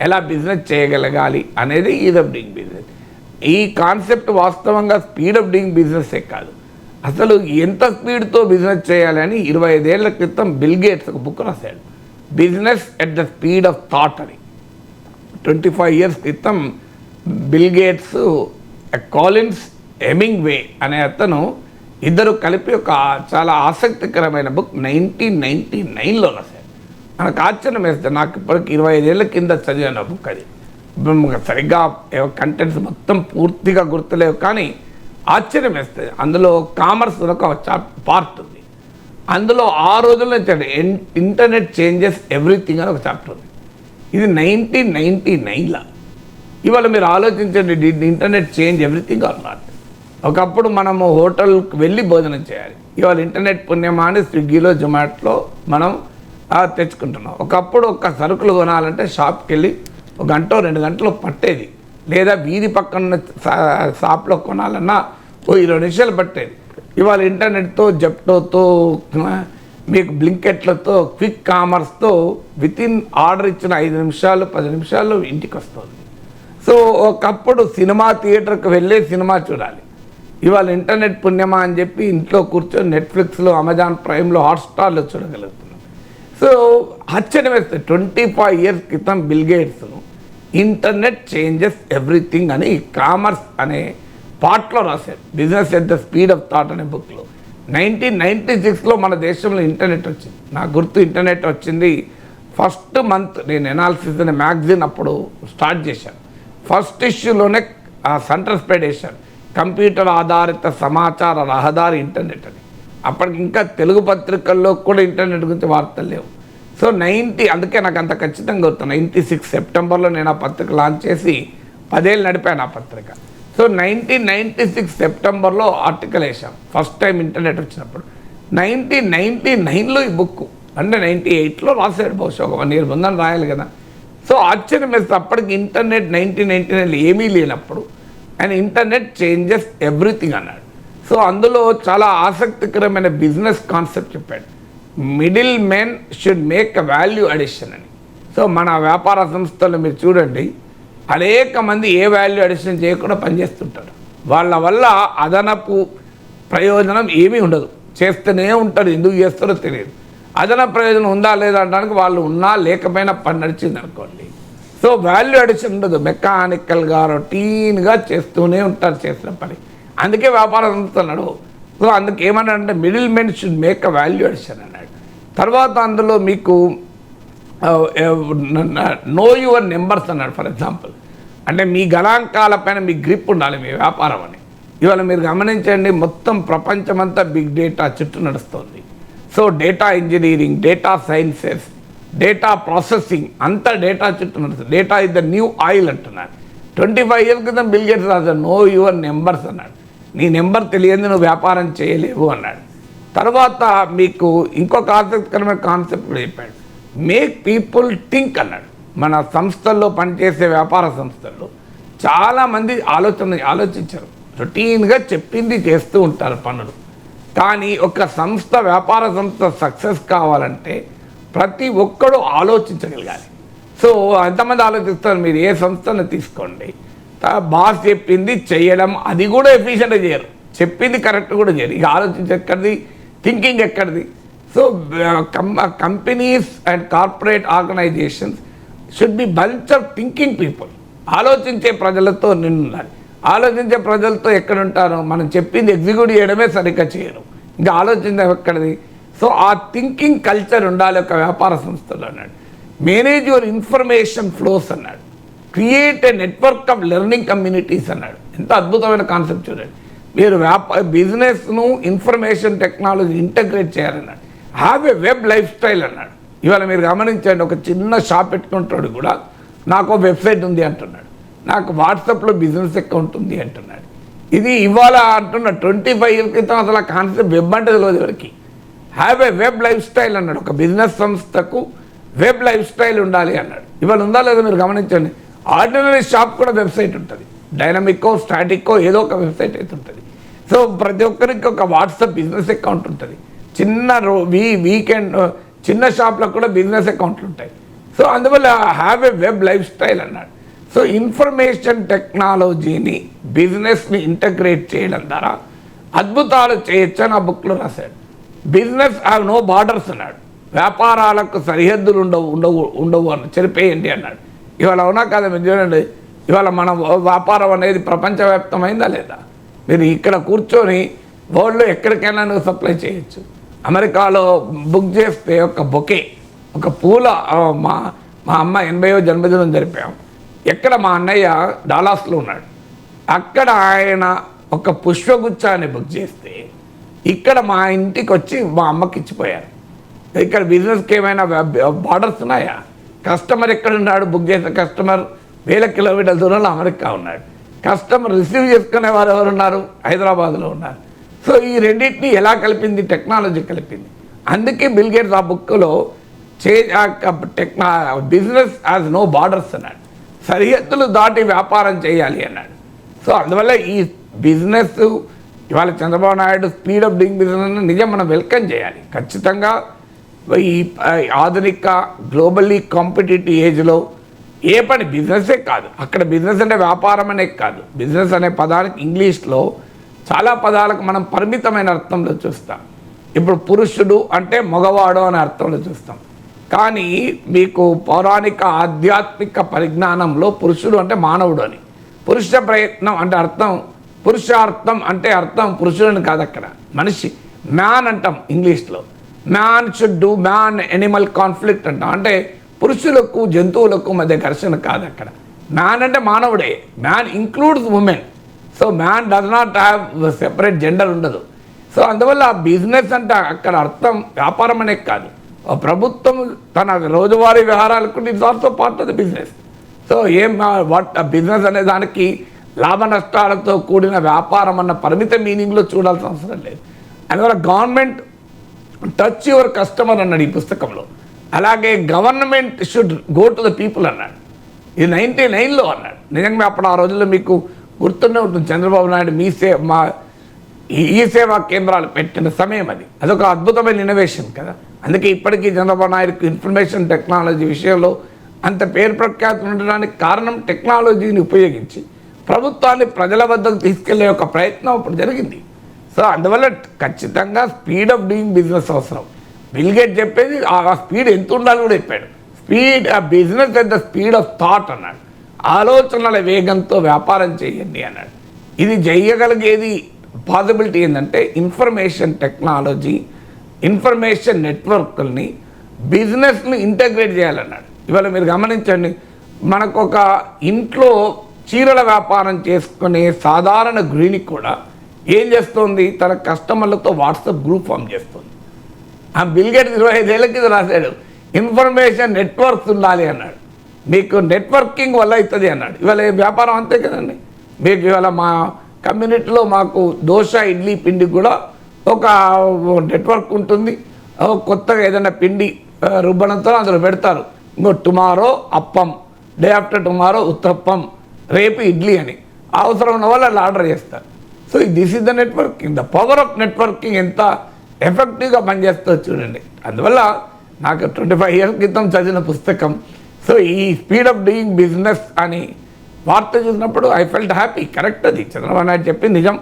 ఎలా బిజినెస్ చేయగలగాలి అనేది ఈజ్ ఆఫ్ డూయింగ్ బిజినెస్. ఈ కాన్సెప్ట్ వాస్తవంగా స్పీడ్ ఆఫ్ డూయింగ్ బిజినెస్సే కాదు, అసలు ఎంత స్పీడ్తో బిజినెస్ చేయాలి అని 25 ఏళ్ల క్రితం బిల్ గేట్స్ ఒక బుక్ రాశాడు, business at the speed of thought అని. 25 years క్రితం బిల్ గేట్స్, కాలిన్స్ హెమింగ్వే అనే అతను ఇద్దరు కలిపి ఒక చాలా ఆసక్తికరమైన బుక్ 1999లో రాశారు. నాకు ఆశ్చర్యం వేస్తుంది, నాకు ఇప్పటికి 25 ఏళ్ల కింద చదివాను బుక్. అది సరిగ్గా కంటెంట్స్ మొత్తం పూర్తిగా గుర్తులేవు, కానీ ఆశ్చర్యం వేస్తుంది. అందులో కామర్స్ ఒక పార్ట్ ఉంది. అందులో ఆ రోజుల్లో ఇంటర్నెట్ చేంజెస్ ఎవ్రీథింగ్ అని ఒక చాప్టర్ ఉంది. ఇది 1999లో. ఇవాళ మీరు ఆలోచించండి, internet change everything or not. ఒకప్పుడు మనము హోటల్కి వెళ్ళి భోజనం చేయాలి, ఇవాళ ఇంటర్నెట్ పుణ్యమాని స్విగ్గీలో, జొమాటోలో మనం తెచ్చుకుంటున్నాం. ఒకప్పుడు ఒక సరుకులు కొనాలంటే షాప్కి వెళ్ళి 1 గంట 2 గంటలు పట్టేది, లేదా వీధి పక్కన షాప్లో కొనాలన్నా 20 నిమిషాలు పట్టేది. ఇవాళ ఇంటర్నెట్తో, జెప్టోతో, మీకు బ్లింకెట్లతో, క్విక్ కామర్స్తో వితిన్ ఆర్డర్ ఇచ్చిన 5 నిమిషాలు 10 నిమిషాల్లో ఇంటికి వస్తుంది. సో ఒకప్పుడు సినిమా థియేటర్కి వెళ్ళే సినిమా చూడాలి, ఇవాళ ఇంటర్నెట్ పుణ్యమా అని చెప్పి ఇంట్లో కూర్చొని నెట్ఫ్లిక్స్లో, అమెజాన్ ప్రైమ్లో, హాట్స్టార్లో చూడగలుగుతున్నాం. సో ఆశ్చర్యం వేస్తుంది, 25 years క్రితం bill gates internet changes everything అని కామర్స్ అనే పార్ట్లో రాశారు, business at the speed of thought అనే బుక్లో. 1996లో మన దేశంలో ఇంటర్నెట్ వచ్చింది. నాకు గుర్తు, ఇంటర్నెట్ వచ్చింది ఫస్ట్ మంత్ నేను ఎనాలిసిస్ అనే మ్యాగజైన్ అప్పుడు స్టార్ట్ చేశాను. ఫస్ట్ ఇష్యూలోనే సెంటర్ స్ప్రెడ్ చేశాను, కంప్యూటర్ ఆధారిత సమాచార రహదారి ఇంటర్నెట్ అని. అప్పటికి ఇంకా తెలుగు పత్రికల్లో కూడా ఇంటర్నెట్ గురించి వార్తలు లేవు. సో అందుకే నాకు అంత ఖచ్చితంగా గుర్తు, 96 సెప్టెంబర్లో నేను ఆ పత్రిక లాంచ్ చేసి 10 ఏళ్ళు నడిపాను ఆ పత్రిక. సో 1996 సెప్టెంబర్లో ఆర్టికల్ వేసాం ఫస్ట్ టైం ఇంటర్నెట్ వచ్చినప్పుడు. 1999లో ఈ బుక్, అంటే 98లో రాశాడు, బహుశా ఒక 1 year ముందని రాయాలి కదా. సో ఆశ్చర్యం వేస్తే అప్పటికి ఇంటర్నెట్ 1999లో ఏమీ లేనప్పుడు అండ్ ఇంటర్నెట్ చేంజెస్ ఎవ్రీథింగ్ అన్నాడు. సో అందులో చాలా ఆసక్తికరమైన బిజినెస్ కాన్సెప్ట్ చెప్పాడు, middle men should make a value addition అని. సో మన వ్యాపార సంస్థలు మీరు చూడండి, అనేక మంది ఏ వాల్యూ అడిషన్ చేయకుండా పనిచేస్తుంటారు. వాళ్ళ వల్ల అదనపు ప్రయోజనం ఏమీ ఉండదు, చేస్తూనే ఉంటారు, ఎందుకు చేస్తారో తెలియదు. అదనపు ప్రయోజనం ఉందా లేదా అనడానికి వాళ్ళు ఉన్నా లేకపోయినా పని నడిచింది అనుకోండి. సో వాల్యూ అడిషన్ ఉండదు, మెకానికల్గా రొటీన్గా చేస్తూనే ఉంటారు చేసిన పని. అందుకే వ్యాపార సంస్థలు నడవు. సో అందుకు ఏమన్నాడంటే middle men should make a value addition అన్నాడు. తర్వాత అందులో మీకు నో యువర్ నెంబర్స్ అన్నాడు. ఫర్ ఎగ్జాంపుల్, అంటే మీ గణాంకాలపైన మీ గ్రిప్ ఉండాలి మీ వ్యాపారం అని. ఇవాళ మీరు గమనించండి, మొత్తం ప్రపంచమంతా బిగ్ డేటా చుట్టూ నడుస్తుంది. So data engineering, data sciences, data processing అంతా డేటా చుట్టూ నడుస్తుంది. Data is the new oil అంటున్నారు. 25 years క్రితం బిల్ గేట్స్ రాశాడు నో యువర్ నెంబర్స్ అన్నాడు. నీ నెంబర్ తెలియదు నువ్వు వ్యాపారం చేయలేవు అన్నాడు. తర్వాత మీకు ఇంకొక ఆసక్తికరమైన కాన్సెప్ట్ కూడా చెప్పాడు, మేక్ పీపుల్ థింక్ అన్నాడు. మన సంస్థల్లో పనిచేసే వ్యాపార సంస్థల్లో చాలామంది ఆలోచించారు. రొటీన్గా చెప్పింది చేస్తూ ఉంటారు పనులు. కానీ ఒక సంస్థ వ్యాపార సంస్థ సక్సెస్ కావాలంటే ప్రతి ఒక్కడు ఆలోచించగలగాలి. సో ఎంతమంది ఆలోచిస్తారు? మీరు ఏ సంస్థను తీసుకోండి, బాస్ చెప్పింది చేయడం, అది కూడా ఎఫిషియెంట్గా చేయరు, చెప్పింది కరెక్ట్ కూడా చేయరు. ఇక ఆలోచించి ఎక్కడిది, థింకింగ్ ఎక్కడిది? So companies and corporate organisations should be bunch of thinking people. ఆలోచించే ప్రజలతో నిండాలి. ఆలోచించే ప్రజలతో ఎక్కడుంటారో మనం చెప్పింది ఎగ్జిక్యూట్ చేయడమే సరిగ్గా చేయరు, ఇంకా ఆలోచించడం ఎక్కడిది? సో ఆ థింకింగ్ కల్చర్ ఉండాలి ఒక వ్యాపార సంస్థలో అన్నాడు. మేనేజ్ యువర్ ఇన్ఫర్మేషన్ ఫ్లోస్ అన్నాడు. Create a network of learning communities అన్నాడు. ఎంత అద్భుతమైన కాన్సెప్ట్ చూడండి. మీరు బిజినెస్ను ఇన్ఫర్మేషన్ టెక్నాలజీ ఇంటగ్రేట్ చేయాలన్నాడు. Have a web lifestyle అన్నాడు. ఇవాళ మీరు గమనించండి, ఒక చిన్న షాప్ పెట్టుకుంటాడు కూడా నాకు వెబ్సైట్ ఉంది అంటున్నాడు, నాకు వాట్సాప్లో బిజినెస్ అకౌంట్ ఉంది అంటున్నాడు. ఇది ఇవాళ అంటున్న 25 years క్రితం అసలు ఆ కాన్సెప్ట్ వెబ్ అంటే తెలియదు ఎవరికి. Have a web lifestyle అన్నాడు. ఒక బిజినెస్ సంస్థకు వెబ్ లైఫ్ స్టైల్ ఉండాలి అన్నాడు. ఇవాళ ఉందా లేదో మీరు గమనించండి. ఆర్డినరీ షాప్ కూడా వెబ్సైట్ ఉంటుంది, డైనమిక్కో స్టాటిక్కో ఏదో ఒక వెబ్సైట్ అయితే ఉంటుంది. సో ప్రతి ఒక్కరికి ఒక వాట్సాప్ బిజినెస్ అకౌంట్ ఉంటుంది. చిన్న వీకెండ్ చిన్న షాప్లకు కూడా బిజినెస్ అకౌంట్లు ఉంటాయి. సో అందువల్ల have a web lifestyle అన్నాడు. సో ఇన్ఫర్మేషన్ టెక్నాలజీని బిజినెస్ని ఇంటగ్రేట్ చేయడం ద్వారా అద్భుతాలు చేయొచ్చు అని ఆ బుక్లో రాశాడు. బిజినెస్ హ్యావ్ నో బార్డర్స్ అన్నాడు. వ్యాపారాలకు సరిహద్దులు ఉండవు అన్న చెరిపేయండి అన్నాడు. ఇవాళ అవునా కాదా మీరు చూడండి, ఇవాళ మన వ్యాపారం అనేది ప్రపంచవ్యాప్తమైందా లేదా? మీరు ఇక్కడ కూర్చొని వరల్డ్లో ఎక్కడికైనా నువ్వు సప్లై చేయొచ్చు. అమెరికాలో బుక్ చేస్తే ఒక బొకే, ఒక పూల మా అమ్మ 80వ జన్మదినం జరిపాం. ఎక్కడ మా అన్నయ్య డాలాస్లో ఉన్నాడు, అక్కడ ఆయన ఒక పుష్పగుచ్చాన్ని బుక్ చేస్తే ఇక్కడ మా ఇంటికి వచ్చి మా అమ్మకి ఇచ్చిపోయారు. ఇక్కడ బిజినెస్కి ఏమైనా బార్డర్స్ ఉన్నాయా? కస్టమర్ ఎక్కడున్నాడు? బుక్ చేసిన కస్టమర్ వేల కిలోమీటర్ల దూరంలో అమెరికా ఉన్నాడు. కస్టమర్ రిసీవ్ చేసుకునే వారు ఎవరున్నారు? హైదరాబాద్లో ఉన్నారు. సో ఈ రెండింటిని ఎలా కలిపింది? టెక్నాలజీ కలిపింది. అందుకే బిల్ గేట్స్ ఆ బుక్లో బిజినెస్ యాజ్ నో బార్డర్స్ అన్నాడు. సరిహద్దులు దాటి వ్యాపారం చేయాలి అన్నాడు. సో అందువల్ల ఈ బిజినెస్ ఇవాళ Chandrababu Naidu speed of doing business నిజం మనం వెల్కమ్ చేయాలి. ఖచ్చితంగా ఈ ఆధునిక గ్లోబల్లీ కాంపిటేటివ్ ఏజ్లో ఏ పని బిజినెస్సే కాదు, అక్కడ బిజినెస్ అంటే వ్యాపారం అనే కాదు. బిజినెస్ అనే పదానికి ఇంగ్లీష్లో చాలా పదాలకు మనం పరిమితమైన అర్థంలో చూస్తాం. ఇప్పుడు పురుషుడు అంటే మగవాడు అనే అర్థంలో చూస్తాం. కానీ మీకు పౌరాణిక ఆధ్యాత్మిక పరిజ్ఞానంలో పురుషుడు అంటే మానవుడు అని, పురుష ప్రయత్నం అంటే అర్థం, పురుషార్థం అంటే అర్థం పురుషుడని కాదు, అక్కడ మనిషి మ్యాన్ అంటాం ఇంగ్లీష్లో. Man should do man Animal conflict అంటాం, అంటే పురుషులకు జంతువులకు మధ్య ఘర్షణ కాదు అక్కడ. మ్యాన్ అంటే మానవుడే, man includes women. So man does not have separate gender ఉండదు. సో అందువల్ల బిజినెస్ అంటే అక్కడ అర్థం వ్యాపారం అనే కాదు, ప్రభుత్వం తన రోజువారీ వ్యవహారాలకు it's also part of the business. So what business అనే దానికి లాభ నష్టాలతో కూడిన వ్యాపారం అన్న పరిమిత మీనింగ్లో చూడాల్సిన అవసరం లేదు. అందువల్ల గవర్నమెంట్ టచ్ యువర్ కస్టమర్ అన్నాడు ఈ పుస్తకంలో. అలాగే government should go to the people అన్నాడు. ఇది 99లో అన్నాడు. నిజంగా అప్పుడు ఆ రోజుల్లో మీకు గుర్తుండే ఉంటుంది, చంద్రబాబు నాయుడు ఈ సేవా కేంద్రాలు పెట్టిన సమయం అది. అదొక అద్భుతమైన ఇన్నోవేషన్ కదా. అందుకే ఇప్పటికీ చంద్రబాబు నాయుడుకి ఇన్ఫర్మేషన్ టెక్నాలజీ విషయంలో అంత పేరు ప్రఖ్యాతులు ఉండడానికి కారణం టెక్నాలజీని ఉపయోగించి ప్రభుత్వాన్ని ప్రజల వద్దకు తీసుకెళ్లే ఒక ప్రయత్నం ఇప్పుడు జరిగింది. సో అందువల్ల ఖచ్చితంగా స్పీడ్ ఆఫ్ డూయింగ్ బిజినెస్ అవసరం. బిల్ గేట్స్ చెప్పేది ఆ స్పీడ్ ఎంత ఉండాలి కూడా చెప్పాడు. స్పీడ్ ఆ business at the speed of thought అన్నాడు. ఆలోచనల వేగంతో వ్యాపారం చేయండి అన్నాడు. ఇది చేయగలిగేది పాసిబిలిటీ ఏంటంటే ఇన్ఫర్మేషన్ టెక్నాలజీ, ఇన్ఫర్మేషన్ నెట్వర్క్ని బిజినెస్ని ఇంటగ్రేట్ చేయాలన్నాడు. ఇవాళ మీరు గమనించండి, మనకు ఒక ఇంట్లో చీరల వ్యాపారం చేసుకునే సాధారణ గృహిణి కూడా ఏం చేస్తుంది? తన కస్టమర్లతో వాట్సాప్ గ్రూప్ ఫామ్ చేస్తుంది. ఆ బిల్ గేట్స్ 25 ఏళ్ళ కింద రాశాడు, ఇన్ఫర్మేషన్ నెట్వర్క్స్ ఉండాలి అన్నాడు. మీకు నెట్వర్కింగ్ వల్ల అవుతుంది అన్నాడు. ఇవాళ వ్యాపారం అంతే కదండి. మీకు ఇవాళ మా కమ్యూనిటీలో మాకు దోశ ఇడ్లీ పిండి కూడా ఒక నెట్వర్క్ ఉంటుంది. కొత్తగా ఏదైనా పిండి రుబ్బడంతో అందులో పెడతారు. ఇంకో tomorrow appam, day after tomorrow uttapam, రేపు ఇడ్లీ అని అవసరం ఉన్న వాళ్ళు అలా ఆర్డర్ చేస్తారు. So this is the networking. The power of networking ఎంత ఎఫెక్టివ్గా పనిచేస్తుందో చూడండి. అందువల్ల నాకు 25 years క్రితం చదివిన పుస్తకం. సో ఈ స్పీడ్ ఆఫ్ డూయింగ్ బిజినెస్ అని వార్త చూసినప్పుడు ఐ ఫెల్ట్ హ్యాపీ. కరెక్ట్, అది చంద్రబాబు నాయుడు చెప్పింది నిజం.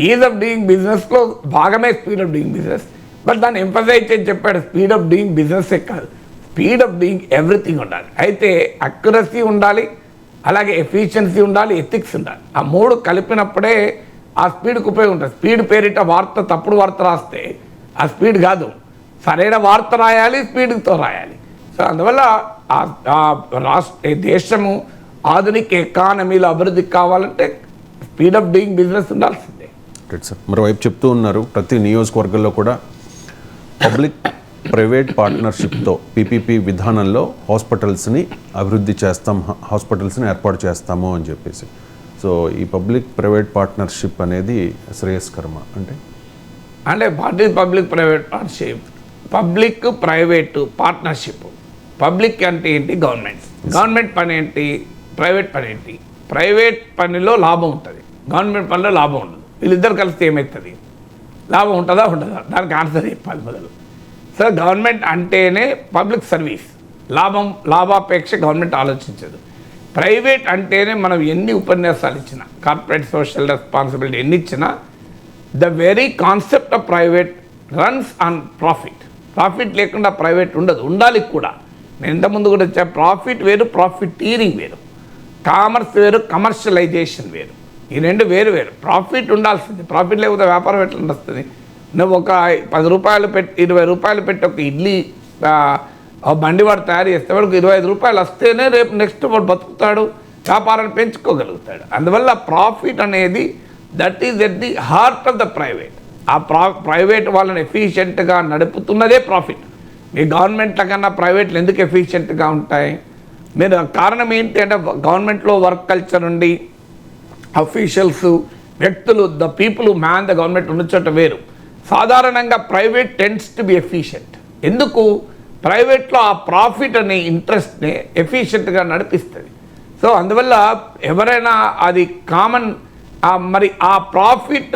ఈజ్ ఆఫ్ డూయింగ్ బిజినెస్లో భాగమే speed of doing business. But దాన్ని ఎంఫసైజ్ చేసి చెప్పాడు, స్పీడ్ ఆఫ్ డూయింగ్ బిజినెస్సే కాదు, స్పీడ్ ఆఫ్ డూయింగ్ ఎవ్రీథింగ్ ఉండాలి. అయితే అక్యురసీ ఉండాలి, అలాగే ఎఫిషియన్సీ ఉండాలి, ఎథిక్స్ ఉండాలి. ఆ మూడు కలిపినప్పుడే ఆ స్పీడ్కి ఉపయోగం ఉంటుంది. స్పీడ్ పేరిట వార్త తప్పుడు వార్త రాస్తే ఆ స్పీడ్ కాదు, సరైన వార్త రాయాలి, స్పీడ్తో రాయాలి. సో అందువల్ల దేశము ఆధునిక ఎకానమీలో అభివృద్ధి కావాలంటే స్పీడ్ ఆఫ్ డూయింగ్ బిజినెస్ ఉండాల్సిందే. Right sir. మరోవైపు చెప్తూ ఉన్నారు, ప్రతి నియోజకవర్గంలో కూడా పబ్లిక్ ప్రైవేట్ పార్ట్నర్షిప్తో పీపీపీ విధానంలో హాస్పిటల్స్ని అభివృద్ధి చేస్తాం, హాస్పిటల్స్ని ఏర్పాటు చేస్తాము అని చెప్పేసి. సో ఈ పబ్లిక్ ప్రైవేట్ పార్ట్నర్షిప్ అనేది శ్రేయస్కరమా అంటే public private partnership, public private partnership. Public అంటే ఏంటి? గవర్నమెంట్ పని ఏంటి? ప్రైవేట్ పని ఏంటి? ప్రైవేట్ పనిలో లాభం ఉంటుంది, గవర్నమెంట్ పనిలో లాభం ఉండదు. వీళ్ళిద్దరు కలిస్తే ఏమవుతుంది? లాభం ఉంటుందా ఉండదా? దానికి ఆన్సర్ చెప్పాలి మొదలు. సో గవర్నమెంట్ అంటేనే పబ్లిక్ సర్వీస్, లాభాపేక్ష గవర్నమెంట్ ఆలోచించదు. ప్రైవేట్ అంటేనే మనం ఎన్ని ఉపన్యాసాలు ఇచ్చినా, కార్పొరేట్ సోషల్ రెస్పాన్సిబిలిటీ ఎన్ని ఇచ్చినా, the very concept of private runs on profit లేకుండా ప్రైవేట్ ఉండదు, ఉండాలి కూడా. నేను ఇంతకుముందు కూడా చెప్పా, ప్రాఫిట్ వేరు, ప్రాఫిటీరింగ్ వేరు, కామర్స్ వేరు, కమర్షియలైజేషన్ వేరు. ఈ రెండు వేరు. ప్రాఫిట్ ఉండాల్సింది, ప్రాఫిట్ లేకపోతే వ్యాపారం ఎట్లా వస్తుంది? నువ్వు ఒక 10 రూపాయలు పెట్టి 20 రూపాయలు పెట్టి ఒక ఇడ్లీ బండి వాడు తయారు చేస్తే వాడికి 25 రూపాయలు వస్తేనే రేపు నెక్స్ట్ వాడు బతుకుతాడు, వ్యాపారాన్ని పెంచుకోగలుగుతాడు. అందువల్ల ప్రాఫిట్ అనేది that is at the heart of the private. ఆ ప్రైవేట్ వాళ్ళని ఎఫిషియెంట్గా నడుపుతున్నదే ప్రాఫిట్. మీ గవర్నమెంట్ల కన్నా ప్రైవేట్లు ఎందుకు ఎఫిషియెంట్గా ఉంటాయి? మీరు కారణం ఏంటి అంటే గవర్నమెంట్లో వర్క్ కల్చర్ ఉండి అఫీషియల్స్, వ్యక్తులు, the people man the government ఉన్న చోట వేరు. సాధారణంగా private tends to be efficient. ఎందుకు? ప్రైవేట్లో ఆ ప్రాఫిట్ అనే ఇంట్రెస్ట్ని ఎఫిషియెంట్గా నడిపిస్తుంది. సో అందువల్ల ఎవరైనా అది కామన్, మరి ఆ ప్రాఫిట్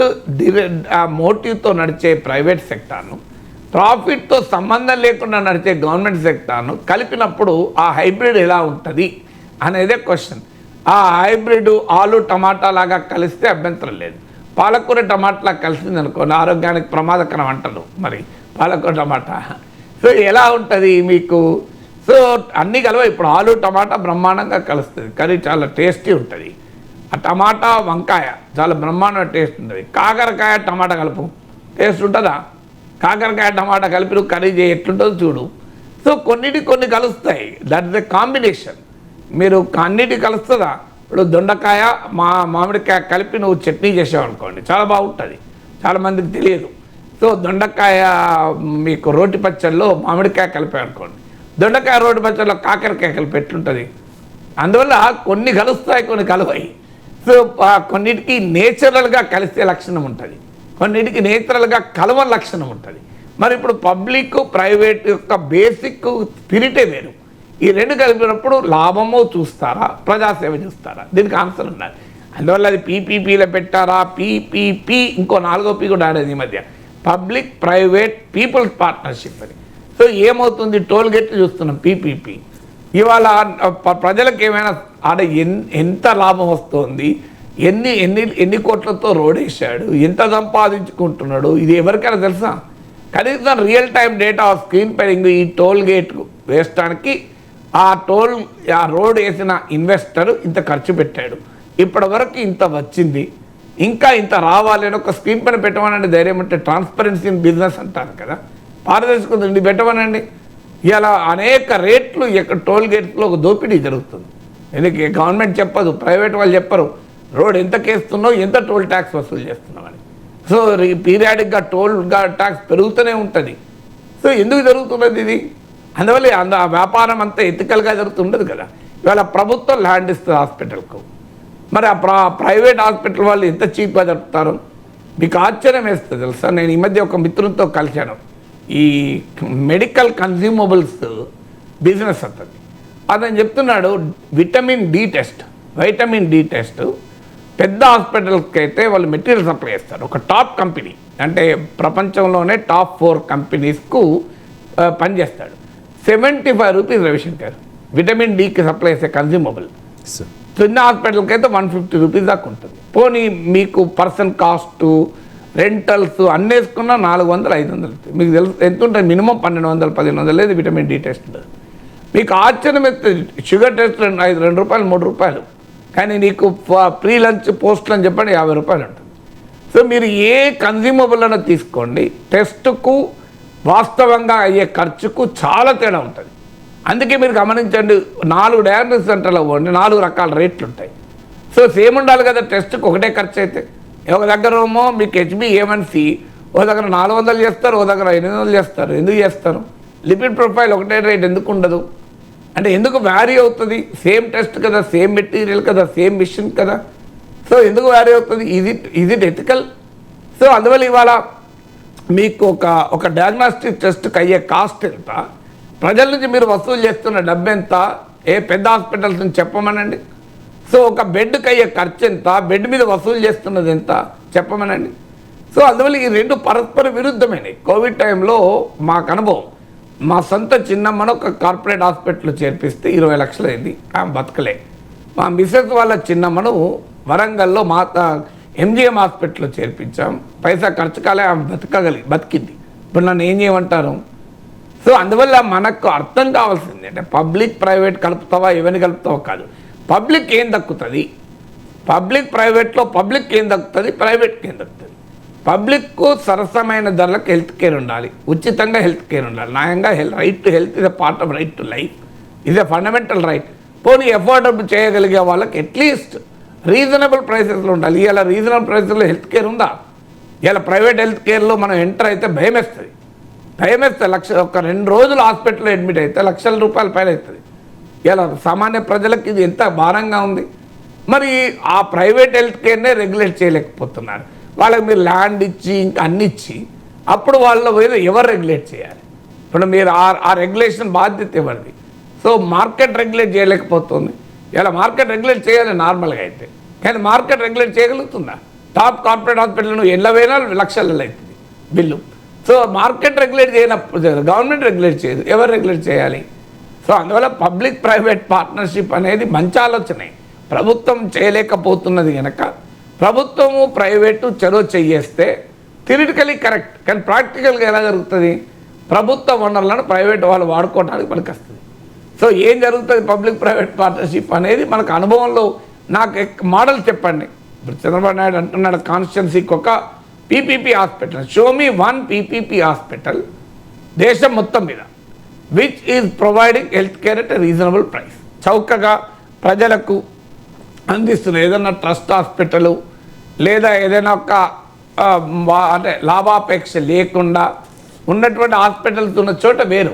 మోటివ్తో నడిచే ప్రైవేట్ సెక్టార్ను, ప్రాఫిట్తో సంబంధం లేకుండా నడిచే గవర్నమెంట్ సెక్టార్ను కలిపినప్పుడు ఆ హైబ్రిడ్ ఎలా ఉంటుంది అనేదే క్వశ్చన్. ఆ హైబ్రిడ్ ఆలు టమాటా లాగా కలిస్తే అభ్యంతరం లేదు. పాలకూర టమాటా కలిసింది అనుకోండి, ఆరోగ్యానికి ప్రమాదకరం అంటారు మరి పాలకూర టమాటా. సో ఎలా ఉంటుంది మీకు? సో అన్నీ కలవ. ఇప్పుడు ఆలు టమాటా బ్రహ్మాండంగా కలుస్తుంది, కర్రీ చాలా టేస్టీ ఉంటుంది. ఆ టమాటా వంకాయ చాలా బ్రహ్మాండంగా టేస్ట్ ఉంటుంది. కాకరకాయ టమాటా కలుపు, టేస్ట్ ఉంటుందా? కాకరకాయ టమాటా కలిపి నువ్వు కర్రీ చేయి, ఎట్లుంటుందో చూడు. సో కొన్ని కలుస్తాయి, దట్ ఇస్ ఎ కాంబినేషన్. మీరు అన్నిటి కలుస్తుందా? ఇప్పుడు దొండకాయ మామిడికాయ కలిపి నువ్వు చట్నీ చేసావు అనుకోండి, చాలా బాగుంటుంది, చాలామందికి తెలియదు. సో దొండకాయ మీకు రోటి పచ్చళ్ళలో మామిడికాయ కలిపావు అనుకోండి, దొండకాయ రోటి పచ్చళ్ళలో కాకరకాయ కలిపి ఎట్లుంటుంది? అందువల్ల కొన్ని కలుస్తాయి, కొన్ని కలవాయి. సో కొన్నిటికి నేచురల్గా కలిసే లక్షణం ఉంటుంది, కొన్నిటికి నేచురల్గా కలవని లక్షణం ఉంటుంది. మరి ఇప్పుడు పబ్లిక్ ప్రైవేట్ యొక్క బేసిక్ స్పిరిటే వేరు. ఈ రెండు కలిపినప్పుడు లాభమో చూస్తారా, ప్రజాసేవ చూస్తారా? దీనికి ఆన్సర్ ఉన్నది. అందువల్ల అది పీపీపీలో పెట్టారా, పీపీపీ ఇంకో 4వ పీ కూడా ఆడేది ఈ మధ్య, పబ్లిక్ ప్రైవేట్ పీపుల్స్ పార్ట్నర్షిప్ అని. సో ఏమవుతుంది? టోల్ గేట్లు చూస్తున్నాం, పీపీపీ. ఇవాళ ప్రజలకు ఏమైనా ఆడ ఎంత లాభం వస్తుంది, ఎన్ని కోట్లతో రోడ్ వేసాడు, ఎంత సంపాదించుకుంటున్నాడు, ఇది ఎవరికైనా తెలుసా? కనీసం రియల్ టైం డేటా స్క్రీన్ పై ఈ టోల్ గేట్ వేయడానికి ఆ రోడ్ వేసిన ఇన్వెస్టర్ ఇంత ఖర్చు పెట్టాడు, ఇప్పటి వరకు ఇంత వచ్చింది, ఇంకా ఇంత రావాలి అని ఒక స్క్రీన్ పైన పెట్టమనండి. ధైర్యం అంటే ట్రాన్స్పరెన్సీ ఇన్ బిజినెస్ అంటారు కదా, పారదర్శకత ఇది పెట్టమనండి. ఇలా అనేక రేట్లు టోల్ గేట్స్లో ఒక దోపిడీ జరుగుతుంది. ఎందుకు గవర్నమెంట్ చెప్పదు, ప్రైవేట్ వాళ్ళు చెప్పరు, రోడ్ ఎంత కేస్తున్నావు, ఎంత టోల్ ట్యాక్స్ వసూలు చేస్తున్నామని. సో పీరియాడిక్గా టోల్ ట్యాక్స్ పెరుగుతూనే ఉంటుంది. సో ఎందుకు జరుగుతున్నది ఇది? అందువల్ల ఆ వ్యాపారం అంతా ఎథికల్గా జరుగుతుండదు కదా. ఇవాళ ప్రభుత్వం ల్యాండ్ ఇస్తుంది హాస్పిటల్కు, మరి ఆ ప్రైవేట్ హాస్పిటల్ వాళ్ళు ఎంత చీప్గా జరుపుతారు. మీకు ఆశ్చర్యం వేస్తుంది తెలుసా. నేను ఈ మధ్య ఒక మిత్రులతో కలిశాను, ఈ మెడికల్ కన్జ్యూమబుల్స్ బిజినెస్ అతను. అతను చెప్తున్నాడు వైటమిన్ డి టెస్ట్ పెద్ద హాస్పిటల్స్కి అయితే వాళ్ళు మెటీరియల్ సప్లై చేస్తారు. ఒక టాప్ కంపెనీ అంటే ప్రపంచంలోనే టాప్ 4 కంపెనీస్కు పనిచేస్తాడు. 75 రూపీస్ రవిశంకర్ విటమిన్ డికి సప్లై చేసే కన్జ్యూమబుల్. చిన్న హాస్పిటల్కి అయితే 150 రూపీస్ దాకా ఉంటుంది. పోనీ మీకు పర్సన్ కాస్టు రెంటల్స్ అన్నీ వేసుకున్నా 400-500 మీకు తెలుసు ఎంత ఉంటుంది. మినిమం 1200-1500 లేదు విటమిన్ డి టెస్ట్. మీకు ఆశ్చర్యం ఎత్తుంది. షుగర్ టెస్ట్ 2 రూపాయలు 3 రూపాయలు, కానీ నీకు ప్రీ లంచ్ పోస్ట్ అని చెప్పండి 50 రూపాయలు ఉంటుంది. సో మీరు ఏ కన్జ్యూమబుల్ అన్న తీసుకోండి, టెస్ట్కు వాస్తవంగా అయ్యే ఖర్చుకు చాలా తేడా ఉంటుంది. అందుకే మీరు గమనించండి, 4 డయాగ్నోసిస్ సెంటర్లో పోండి, 4 రకాల రేట్లు ఉంటాయి. సో సేమ్ ఉండాలి కదా, టెస్ట్కి ఒకటే ఖర్చు అయితే. ఒక దగ్గర ఏమో మీకు HbA1c ఓ దగ్గర 400 చేస్తారు, ఓ దగ్గర 800 చేస్తారు. ఎందుకు చేస్తారు? లిపిడ్ ప్రొఫైల్ ఒకటే రేట్ ఎందుకు ఉండదు అంటే ఎందుకు వ్యారీ అవుతుంది? సేమ్ టెస్ట్ కదా, సేమ్ మెటీరియల్ కదా, సేమ్ మిషన్ కదా. సో ఎందుకు వ్యారీ అవుతుంది? ఇది ఎథికల్. సో అందువల్ల ఇవాళ మీకు ఒక డయాగ్నాస్టిక్ టెస్ట్కి అయ్యే కాస్ట్ ఎంత, ప్రజల నుంచి మీరు వసూలు చేస్తున్న డబ్బు ఎంత, ఏ పెద్ద హాస్పిటల్స్ నుంచి చెప్పమనండి. సో ఒక బెడ్కి అయ్యే ఖర్చు ఎంత, బెడ్ మీద వసూలు చేస్తున్నది ఎంత చెప్పమనండి. సో అందువల్ల ఈ రెండు పరస్పర విరుద్ధమైనవి. కోవిడ్ టైంలో మాకు అనుభవం, మా సొంత చిన్నమ్మను ఒక కార్పొరేట్ హాస్పిటల్లో చేర్పిస్తే 20 లక్షలు అయింది, ఆమె బతకలే. మా మిస్సెస్ వాళ్ళ చిన్నమ్మను వరంగల్లో MGM హాస్పిటల్లో చేర్పించాం, పైసా ఖర్చు కాలే, ఆమె బతికింది. ఇప్పుడు నన్ను ఏం చేయమంటారు? సో అందువల్ల మనకు అర్థం కావాల్సింది అంటే పబ్లిక్ ప్రైవేట్ కలుపుతావా, ఎవరిని కలుపుతావా కాదు, పబ్లిక్ ఏం దక్కుతుంది, ప్రైవేట్లో పబ్లిక్ ఏం దక్కుతుంది, ప్రైవేట్కి ఏం దక్కుతుంది. పబ్లిక్కు సరసమైన ధరలకు హెల్త్ కేర్ ఉండాలి, ఉచితంగా హెల్త్ కేర్ ఉండాలి, న్యాయంగా right to health is a part of right to life, is a fundamental right. పోనీ ఎఫోర్డబుల్ చేయగలిగే వాళ్ళకి అట్లీస్ట్ రీజనబుల్ ప్రైసెస్లో ఉండాలి. ఇలా రీజనబుల్ ప్రైసెస్లో హెల్త్ కేర్ ఉందా? ఇలా ప్రైవేట్ హెల్త్ కేర్లో మనం ఎంటర్ అయితే భయం వేస్తుంది. ఒక 2 రోజులు హాస్పిటల్లో అడ్మిట్ అయితే లక్షల రూపాయల పైన అవుతుంది. ఇలా సామాన్య ప్రజలకు ఇది ఎంత భారంగా ఉంది. మరి ఆ ప్రైవేట్ హెల్త్ కేర్నే రెగ్యులేట్ చేయలేకపోతున్నారు. వాళ్ళకి మీరు ల్యాండ్ ఇచ్చి ఇంకా అన్ని ఇచ్చి అప్పుడు వాళ్ళ ఎవరు రెగ్యులేట్ చేయాలి? ఇప్పుడు మీరు ఆ రెగ్యులేషన్ బాధ్యత ఎవరిది? సో మార్కెట్ రెగ్యులేట్ చేయలేకపోతుంది. ఇలా మార్కెట్ రెగ్యులేట్ చేయాలి నార్మల్గా అయితే, కానీ మార్కెట్ రెగ్యులేట్ చేయగలుగుతుందా? టాప్ కార్పొరేట్ హాస్పిటల్ ఎల్లవైనా లక్షలలో అవుతుంది బిల్లు. సో మార్కెట్ రెగ్యులేట్ చేయనప్పుడు గవర్నమెంట్ రెగ్యులేట్ చేయదు, ఎవరు రెగ్యులేట్ చేయాలి? సో అందువల్ల పబ్లిక్ ప్రైవేట్ పార్ట్నర్షిప్ అనేది మంచి ఆలోచనే. ప్రభుత్వం చేయలేకపోతున్నది కనుక ప్రభుత్వము ప్రైవేటు చెరో చెయ్యేస్తే థియరిటికలీ కరెక్ట్, కానీ ప్రాక్టికల్గా ఎలా జరుగుతుంది? ప్రభుత్వ వనరులను ప్రైవేట్ వాళ్ళు వాడుకోవడానికి మనకు వస్తుంది. సో ఏం జరుగుతుంది పబ్లిక్ ప్రైవేట్ పార్ట్నర్షిప్ అనేది మనకు అనుభవంలో. నాకు మోడల్ చెప్పండి. ఇప్పుడు చంద్రబాబు నాయుడు అంటున్నాడు కాన్స్టిట్యున్సీకి ఒక PPP hospital, show me 1 PPP hospital దేశం మొత్తం మీద which is providing health care at reasonable price, చౌకగా ప్రజలకు అందిస్తున్న ఏదైనా ట్రస్ట్ హాస్పిటల్ లేదా ఏదైనా ఒక అంటే లాభాపేక్ష లేకుండా ఉన్నటువంటి హాస్పిటల్స్ ఉన్న చోట వేరు.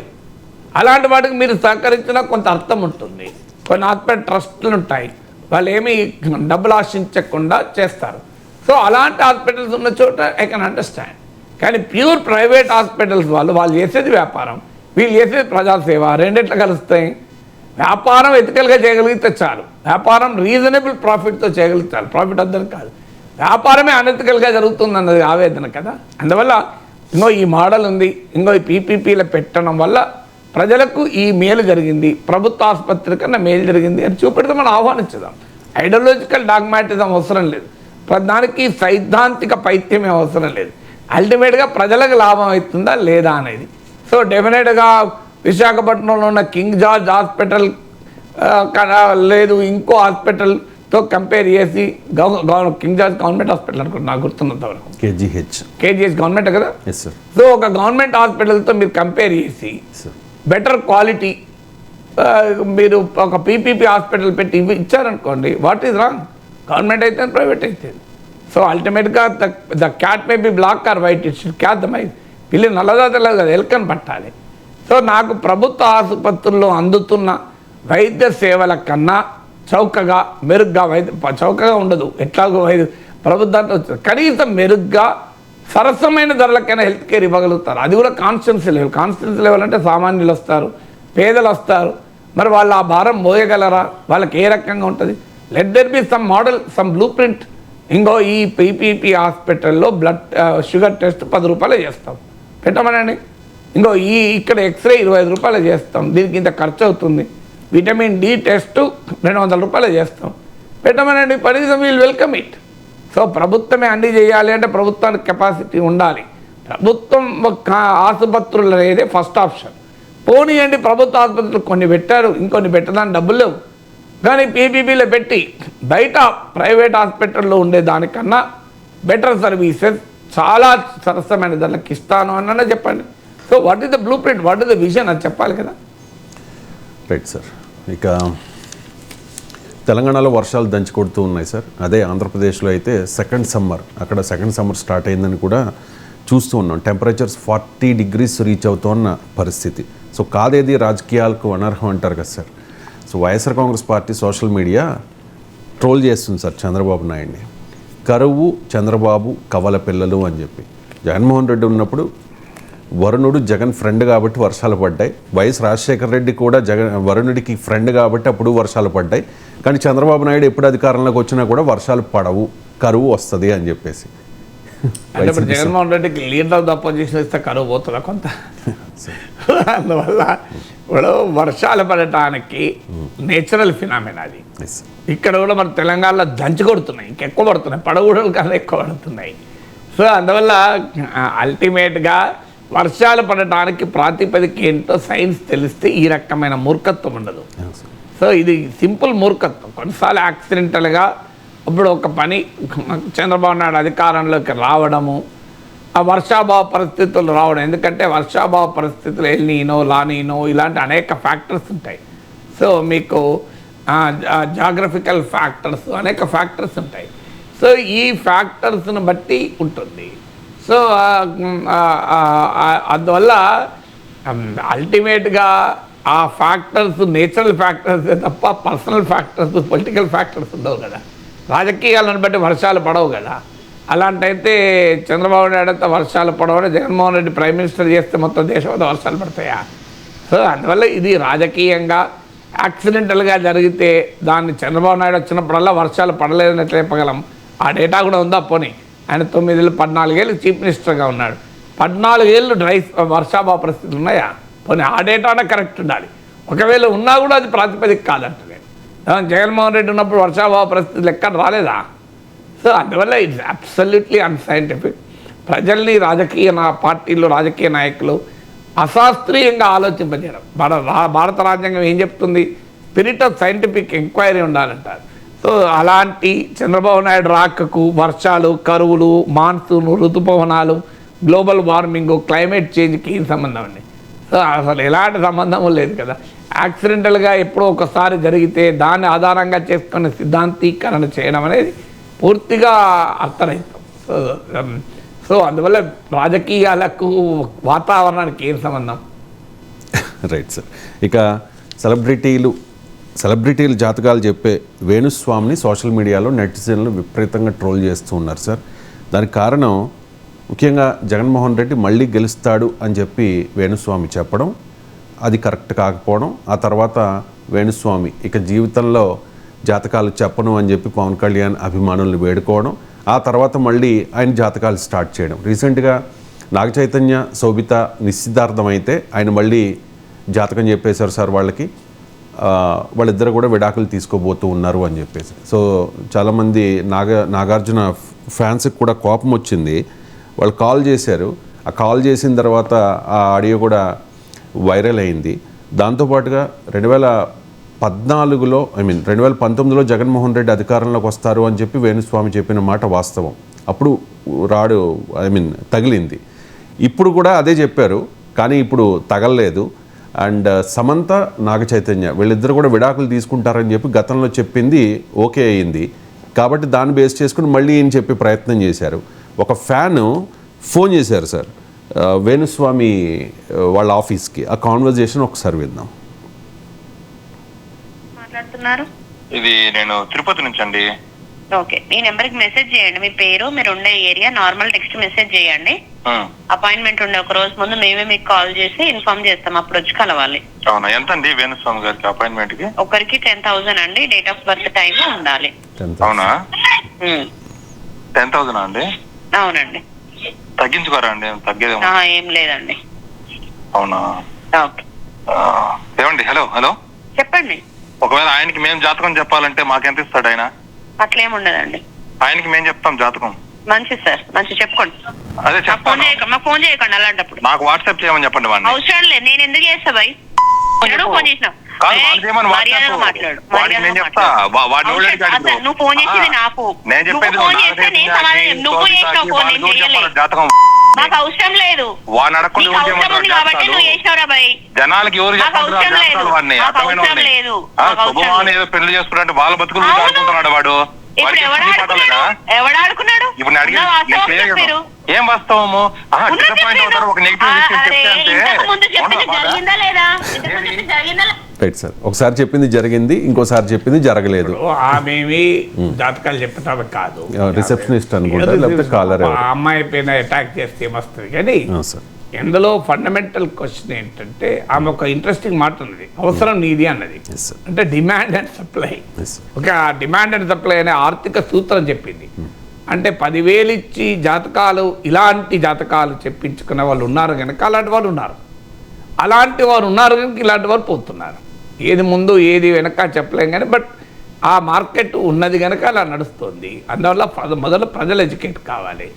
అలాంటి వాటికి మీరు సహకరించినా కొంత అర్థం ఉంటుంది. కొన్ని హాస్పిటల్ ట్రస్టులు ఉంటాయి, వాళ్ళు ఏమీ డబ్బులు ఆశించకుండా చేస్తారు. సో అలాంటి హాస్పిటల్స్ ఉన్న చోట ఐ కెన్ అండర్స్టాండ్. కానీ ప్యూర్ ప్రైవేట్ హాస్పిటల్స్ వాళ్ళు చేసేది వ్యాపారం, వీళ్ళు చేసేది ప్రజాసేవ, రెండిట్లో కలుస్తాయి. వ్యాపారం ఎథికల్గా చేయగలిగితే చాలు, వ్యాపారం రీజనబుల్ ప్రాఫిట్తో చేయగలిగితే చాలు, ప్రాఫిట్ వద్దని కాదు. వ్యాపారమే అనెథికల్గా జరుగుతుంది అన్నది ఆవేదన కదా. అందువల్ల ఇంకో ఈ మోడల్ ఉంది, ఇంకో ఈ PPPలో పెట్టడం వల్ల ప్రజలకు ఈ మేలు జరిగింది, ప్రభుత్వ ఆసుపత్రి కన్నా మేలు జరిగింది అని చూపెడితే మనం ఆహ్వానించుదాం. ఐడియాలజికల్ డాగ్మాటిజం అవసరం లేదు, దానికి సైద్ధాంతిక పైత్యమే అవసరం లేదు. అల్టిమేట్గా ప్రజలకు లాభం అవుతుందా లేదా అనేది. సో డెఫినెట్గా విశాఖపట్నంలో ఉన్న కింగ్ జార్జ్ హాస్పిటల్ లేదు ఇంకో హాస్పిటల్తో కంపేర్ చేసి కింగ్ జార్జ్ గవర్నమెంట్ హాస్పిటల్ అనుకుంటున్నా, నాకు గుర్తున్నంత వరకు KGH గవర్నమెంట్ కదా. సో ఒక గవర్నమెంట్ హాస్పిటల్తో మీరు కంపేర్ చేసి బెటర్ క్వాలిటీ మీరు ఒక PPP హాస్పిటల్ పెట్టి ఇచ్చారనుకోండి, వాట్ ఈజ్ రాంగ్? గవర్నమెంట్ అయితే ప్రైవేట్ అయితే. సో అల్టిమేట్గా the cat may be black or white, it should catch the mite. పిల్లి నల్లదా తెల్లదు కదా, ఎలుకని పట్టాలి. సో నాకు ప్రభుత్వ ఆసుపత్రుల్లో అందుతున్న వైద్య సేవల కన్నా చౌకగా మెరుగ్గా చౌకగా ఉండదు, ఎట్లాగో ప్రభుత్వానికి వస్తుంది, కనీసం మెరుగ్గా సరసమైన ధరలకైనా హెల్త్ కేర్ ఇవ్వగలుగుతారు. అది కూడా కాన్స్టిట్యున్సీ లెవెల్. కాన్స్టిట్యున్సీ లెవెల్ అంటే సామాన్యులు వస్తారు, పేదలు వస్తారు, మరి వాళ్ళు ఆ భారం మోయగలరా? వాళ్ళకి ఏ రకంగా ఉంటుంది? Let there be some model, some blue print. ఇంకో ఈ పీపీపీ హాస్పిటల్లో బ్లడ్ షుగర్ టెస్ట్ 10 రూపాయలు చేస్తాం, పెట్టమనండి. ఇంకో ఇక్కడ ఎక్స్రే 25 రూపాయలు చేస్తాం, దీనికి ఇంత ఖర్చు అవుతుంది. విటమిన్ డి టెస్ట్ 200 రూపాయలు చేస్తాం, పెట్టమనండి. కనీసం వీల్ వెల్కమ్ ఇట్. సో ప్రభుత్వమే అన్ని చేయాలి అంటే ప్రభుత్వానికి కెపాసిటీ ఉండాలి. ప్రభుత్వం ఆసుపత్రులు అనేదే ఫస్ట్ ఆప్షన్. పోనీయండి, ప్రభుత్వ ఆసుపత్రులు కొన్ని పెట్టారు, ఇంకొన్ని పెట్టడానికి డబ్బులు లేవు, కానీ పీపీపీలో పెట్టి బయట ప్రైవేట్ హాస్పిటల్లో ఉండే దానికన్నా బెటర్ సర్వీసెస్ చాలా సరసమైన ధరలకు ఇస్తాను అన్న చెప్పండి. So what is the blue print, what is the vision, అది చెప్పాలి కదా. Right sir. ఇక తెలంగాణలో వర్షాలు దంచి కొడుతూ ఉన్నాయి సార్. అదే ఆంధ్రప్రదేశ్లో అయితే సెకండ్ సమ్మర్ స్టార్ట్ అయిందని కూడా చూస్తూ ఉన్నాం. టెంపరేచర్స్ 40 degrees రీచ్ అవుతున్న పరిస్థితి. సో కాదేది రాజకీయాలకు అనర్హం అంటారు కదా sir. So YSR Congress party social media troll చేస్తుంది సార్ చంద్రబాబు నాయుడిని. కరువు చంద్రబాబు కవల పిల్లలు అని చెప్పి. జగన్మోహన్ రెడ్డి ఉన్నప్పుడు వరుణుడు జగన్ ఫ్రెండ్ కాబట్టి వర్షాలు పడ్డాయి. వైఎస్ రాజశేఖర రెడ్డి కూడా వరుణుడికి ఫ్రెండ్ కాబట్టి అప్పుడు వర్షాలు పడ్డాయి. కానీ చంద్రబాబు నాయుడు ఎప్పుడు అధికారంలోకి వచ్చినా కూడా వర్షాలు పడవు, కరువు వస్తుంది అని చెప్పేసి. అంటే ఇప్పుడు జగన్మోహన్ రెడ్డికి లీడర్ ఆఫ్ ద అపోజిషన్ ఇస్తే కరువు పోతుందా కొంత? అందువల్ల ఇప్పుడు వర్షాలు పడటానికి నేచురల్ ఫినామినా అది. ఇక్కడ కూడా మన తెలంగాణలో దంచి కొడుతున్నాయి, ఇంకెక్కువ పడుతున్నాయి, పడగూడలు కన్నా ఎక్కువ పడుతున్నాయి. సో అందువల్ల అల్టిమేట్గా వర్షాలు పడటానికి ప్రాతిపదిక ఏంటో సైన్స్ తెలిస్తే ఈ రకమైన మూర్ఖత్వం ఉండదు. సో ఇది సింపుల్ మూర్ఖత్వం. కొన్నిసార్లు యాక్సిడెంటల్గా ఇప్పుడు ఒక పని చంద్రబాబు నాయుడు అధికారంలోకి రావడము, ఆ వర్షాభావ పరిస్థితులు రావడం, ఎందుకంటే వర్షాభావ పరిస్థితులు ఎల్నీనో లానీనో ఇలాంటి అనేక ఫ్యాక్టర్స్ ఉంటాయి. సో మీకు జాగ్రఫికల్ ఫ్యాక్టర్స్ అనేక ఫ్యాక్టర్స్ ఉంటాయి. సో ఈ ఫ్యాక్టర్స్ని బట్టి ఉంటుంది. సో అందువల్ల అల్టిమేట్గా ఆ ఫ్యాక్టర్స్ నేచురల్ ఫ్యాక్టర్స్ తప్ప పర్సనల్ ఫ్యాక్టర్స్, పొలిటికల్ ఫ్యాక్టర్స్ ఉండవు కదా. రాజకీయాలను బట్టి వర్షాలు పడవు కదా. అలాంటైతే చంద్రబాబు నాయుడు అంతా వర్షాలు పడవని జగన్మోహన్ రెడ్డి ప్రైమ్ మినిస్టర్ చేస్తే మొత్తం దేశం అంతా వర్షాలు పడతాయా? సో అందువల్ల ఇది రాజకీయంగా యాక్సిడెంటల్గా జరిగితే దాన్ని చంద్రబాబు నాయుడు వచ్చినప్పుడల్లా వర్షాలు పడలేదని ఎట్లా చెప్పగలం? ఆ డేటా కూడా ఉందా? పోనీ ఆయన 14 ఏళ్ళు చీఫ్ మినిస్టర్గా ఉన్నాడు, 14 ఏళ్ళు వర్షాభావ పరిస్థితులు ఉన్నాయా? పోనీ ఆ డేటానే కరెక్ట్ ఉండాలి. ఒకవేళ ఉన్నా కూడా అది ప్రాతిపదిక కాదంటే జగన్మోహన్ రెడ్డి ఉన్నప్పుడు వర్షాభావ పరిస్థితులు ఎక్కడ రాలేదా? సో అందువల్ల ఇట్స్ అబ్సల్యూట్లీ అన్సైంటిఫిక్. ప్రజల్ని పార్టీలు రాజకీయ నాయకులు అశాస్త్రీయంగా ఆలోచింపజేయడం. భారత రాజ్యాంగం ఏం చెప్తుంది? స్పిరిట్ ఆఫ్ సైంటిఫిక్ ఎంక్వైరీ ఉండాలంటారు. సో అలాంటి చంద్రబాబు నాయుడు రాకకు వర్షాలు, కరువులు, మాన్సూన్, ఋతుపవనాలు, గ్లోబల్ వార్మింగ్, క్లైమేట్ చేంజ్కి ఏం సంబంధం అండి? సో అసలు ఎలాంటి సంబంధం లేదు కదా. యాక్సిడెంటల్గా ఎప్పుడో ఒకసారి జరిగితే దాన్ని ఆధారంగా చేసుకుని సిద్ధాంతీకరణ చేయడం అనేది పూర్తిగా అర్థరహితం. సో అందువల్ల రాజకీయాలకు వాతావరణానికి ఏం సంబంధం? Right sir. ఇక సెలబ్రిటీలు జాతకాలు చెప్పే వేణుస్వామిని సోషల్ మీడియాలో నెటిజన్లు విపరీతంగా ట్రోల్ చేస్తూ ఉన్నారు సార్. దానికి కారణం ముఖ్యంగా జగన్మోహన్ రెడ్డి మళ్ళీ గెలుస్తాడు అని చెప్పి వేణుస్వామి చెప్పడం, అది కరెక్ట్ కాకపోవడం, ఆ తర్వాత వేణుస్వామి ఇక జీవితంలో జాతకాలు చెప్పను అని చెప్పి పవన్ కళ్యాణ్ అభిమానులను వేడుకోవడం, ఆ తర్వాత మళ్ళీ ఆయన జాతకాలు స్టార్ట్ చేయడం. రీసెంట్గా నాగ చైతన్య శోభిత నిశ్చితార్థం అయితే ఆయన మళ్ళీ జాతకం చెప్పేశారు సార్ వాళ్ళిద్దరు కూడా విడాకులు తీసుకోబోతూ ఉన్నారు అని చెప్పేసి. సో చాలామంది నాగార్జున ఫ్యాన్స్కి కూడా కోపం వచ్చింది. వాళ్ళు కాల్ చేశారు. ఆ కాల్ చేసిన తర్వాత ఆ ఆడియో కూడా వైరల్ అయింది. దాంతోపాటుగా 2019లో జగన్మోహన్ రెడ్డి అధికారంలోకి వస్తారు అని చెప్పి వేణుస్వామి చెప్పిన మాట వాస్తవం. అప్పుడు తగిలింది. ఇప్పుడు కూడా అదే చెప్పారు, కానీ ఇప్పుడు తగలలేదు. అండ్ సమంత, నాగ చైతన్య వీళ్ళిద్దరు కూడా విడాకులు తీసుకుంటారని చెప్పి గతంలో చెప్పింది ఓకే అయింది. కాబట్టి దాన్ని బేస్ చేసుకుని మళ్ళీ ఈయన చెప్పే ప్రయత్నం చేశారు. ఒక ఫ్యాను ఫోన్ చేశారు సార్ వేణుస్వామి వాళ్ళ ఆఫీస్కి ఆ కాన్వర్జేషన్ ఒకసారి విద్దాం. మాట్లాడుతున్నారు? ఇది నేను తిరుపతి నుంచి అండి. ఓకే, ఈ నెంబర్ కి మెసేజ్ చేయండి. మీ పేరు, మీరు ఉండే ఏరియా, నార్మల్ టెక్స్ట్ మెసేజ్ చేయండి. అపాయింట్మెంట్ ఉండే ఒక రోజు ముందు మేమే మీకు కాల్ చేసి ఇన్ఫార్మ్ చేస్తాం, అప్పుడు వచ్చి కలవాలి. అవునా, ఎంత అండి వేణుస్వామి గారికి అపాయింట్మెంట్ కి? ఒకరికి 10,000 అండి. డేట్ ఆఫ్ బర్త్, టైం ఉండాలి. అవునా, 10,000 అండి? అవునండి. తగ్గించుకోరా అండి, తగ్గేది ఏం లేదండి. అవునా, ఓకే. ఏమండి, హలో హలో చెప్పండి. ఒకవేళ ఆయనకి మేము జాతకం చెప్పాలంటే మాకెంత ఇస్తాడు ఆయన? అట్లేం ఉండదండి. ఆయనకి మేము చెప్తాం జాతకం. మంచి సార్, మంచి చెప్పుకోండి. అదే చెప్పండి, మాకు ఫోన్ చేయకండి అలాంటప్పుడు. నాకు వాట్సాప్ చేయమని చెప్పండి. వాడిని అవసరం లేదు, నేను ఎందుకు చేస్తా భయ్? ఫోన్ చేసినావు, మాట్లాడు. నువ్వు ఫోన్ చేసింది నాకు, నువ్వు చేసినావు ఫోన్, నేను చేయలేదు. మాకు అవసరం లేదు, కాబట్టి నువ్వు చేసినావురా భయ్. జనాలకి ఎవరు అవసరం లేదు. పెళ్లి చేసుకుంటే వాళ్ళ బతుకులు ఆడుకుంటున్నాడు వాడు. ఇప్పుడు ఎవడు ఆడుకున్నాడు? ఇప్పుడు అడిగారు ఏం వాస్తవము, డిసప్పాయింట్ అవుతారు ఒక నెగిటివ్ విషయం చెప్తే. రైట్ సార్, ఒకసారి చెప్పింది జరిగింది, ఇంకోసారి చెప్పింది జరగలేదు. ఆమెమి జాతకాలు చెప్పడం కాదు, రిసెప్షనిస్ట్ అనుకుంటా, లేకపోతే కాలర్. ఆ అమ్మాయి పైన అటాక్ చేస్తే ఏమొస్తుంది. కానీ ఇందులో ఫండమెంటల్ క్వశ్చన్ ఏంటంటే, ఆమె ఒక ఇంట్రెస్టింగ్ మాట ఉన్నది, అవసరం నీది అన్నది. అంటే డిమాండ్ అండ్ సప్లై. ఒక డిమాండ్ అండ్ సప్లై అనే ఆర్థిక సూత్రం చెప్పింది. అంటే 10,000 ఇచ్చి జాతకాలు, ఇలాంటి జాతకాలు చెప్పించుకునే వాళ్ళు ఉన్నారు కనుక అలాంటి వాళ్ళు ఉన్నారు, అలాంటి వారు ఉన్నారు కనుక ఇలాంటి వారు పోతున్నారు. ఏది ముందు ఏది వెనక చెప్పలేం కానీ, బట్ ఆ మార్కెట్ ఉన్నది కనుక అలా నడుస్తుంది. అందువల్ల మొదలు ప్రజలు ఎడ్యుకేట్ కావాలి.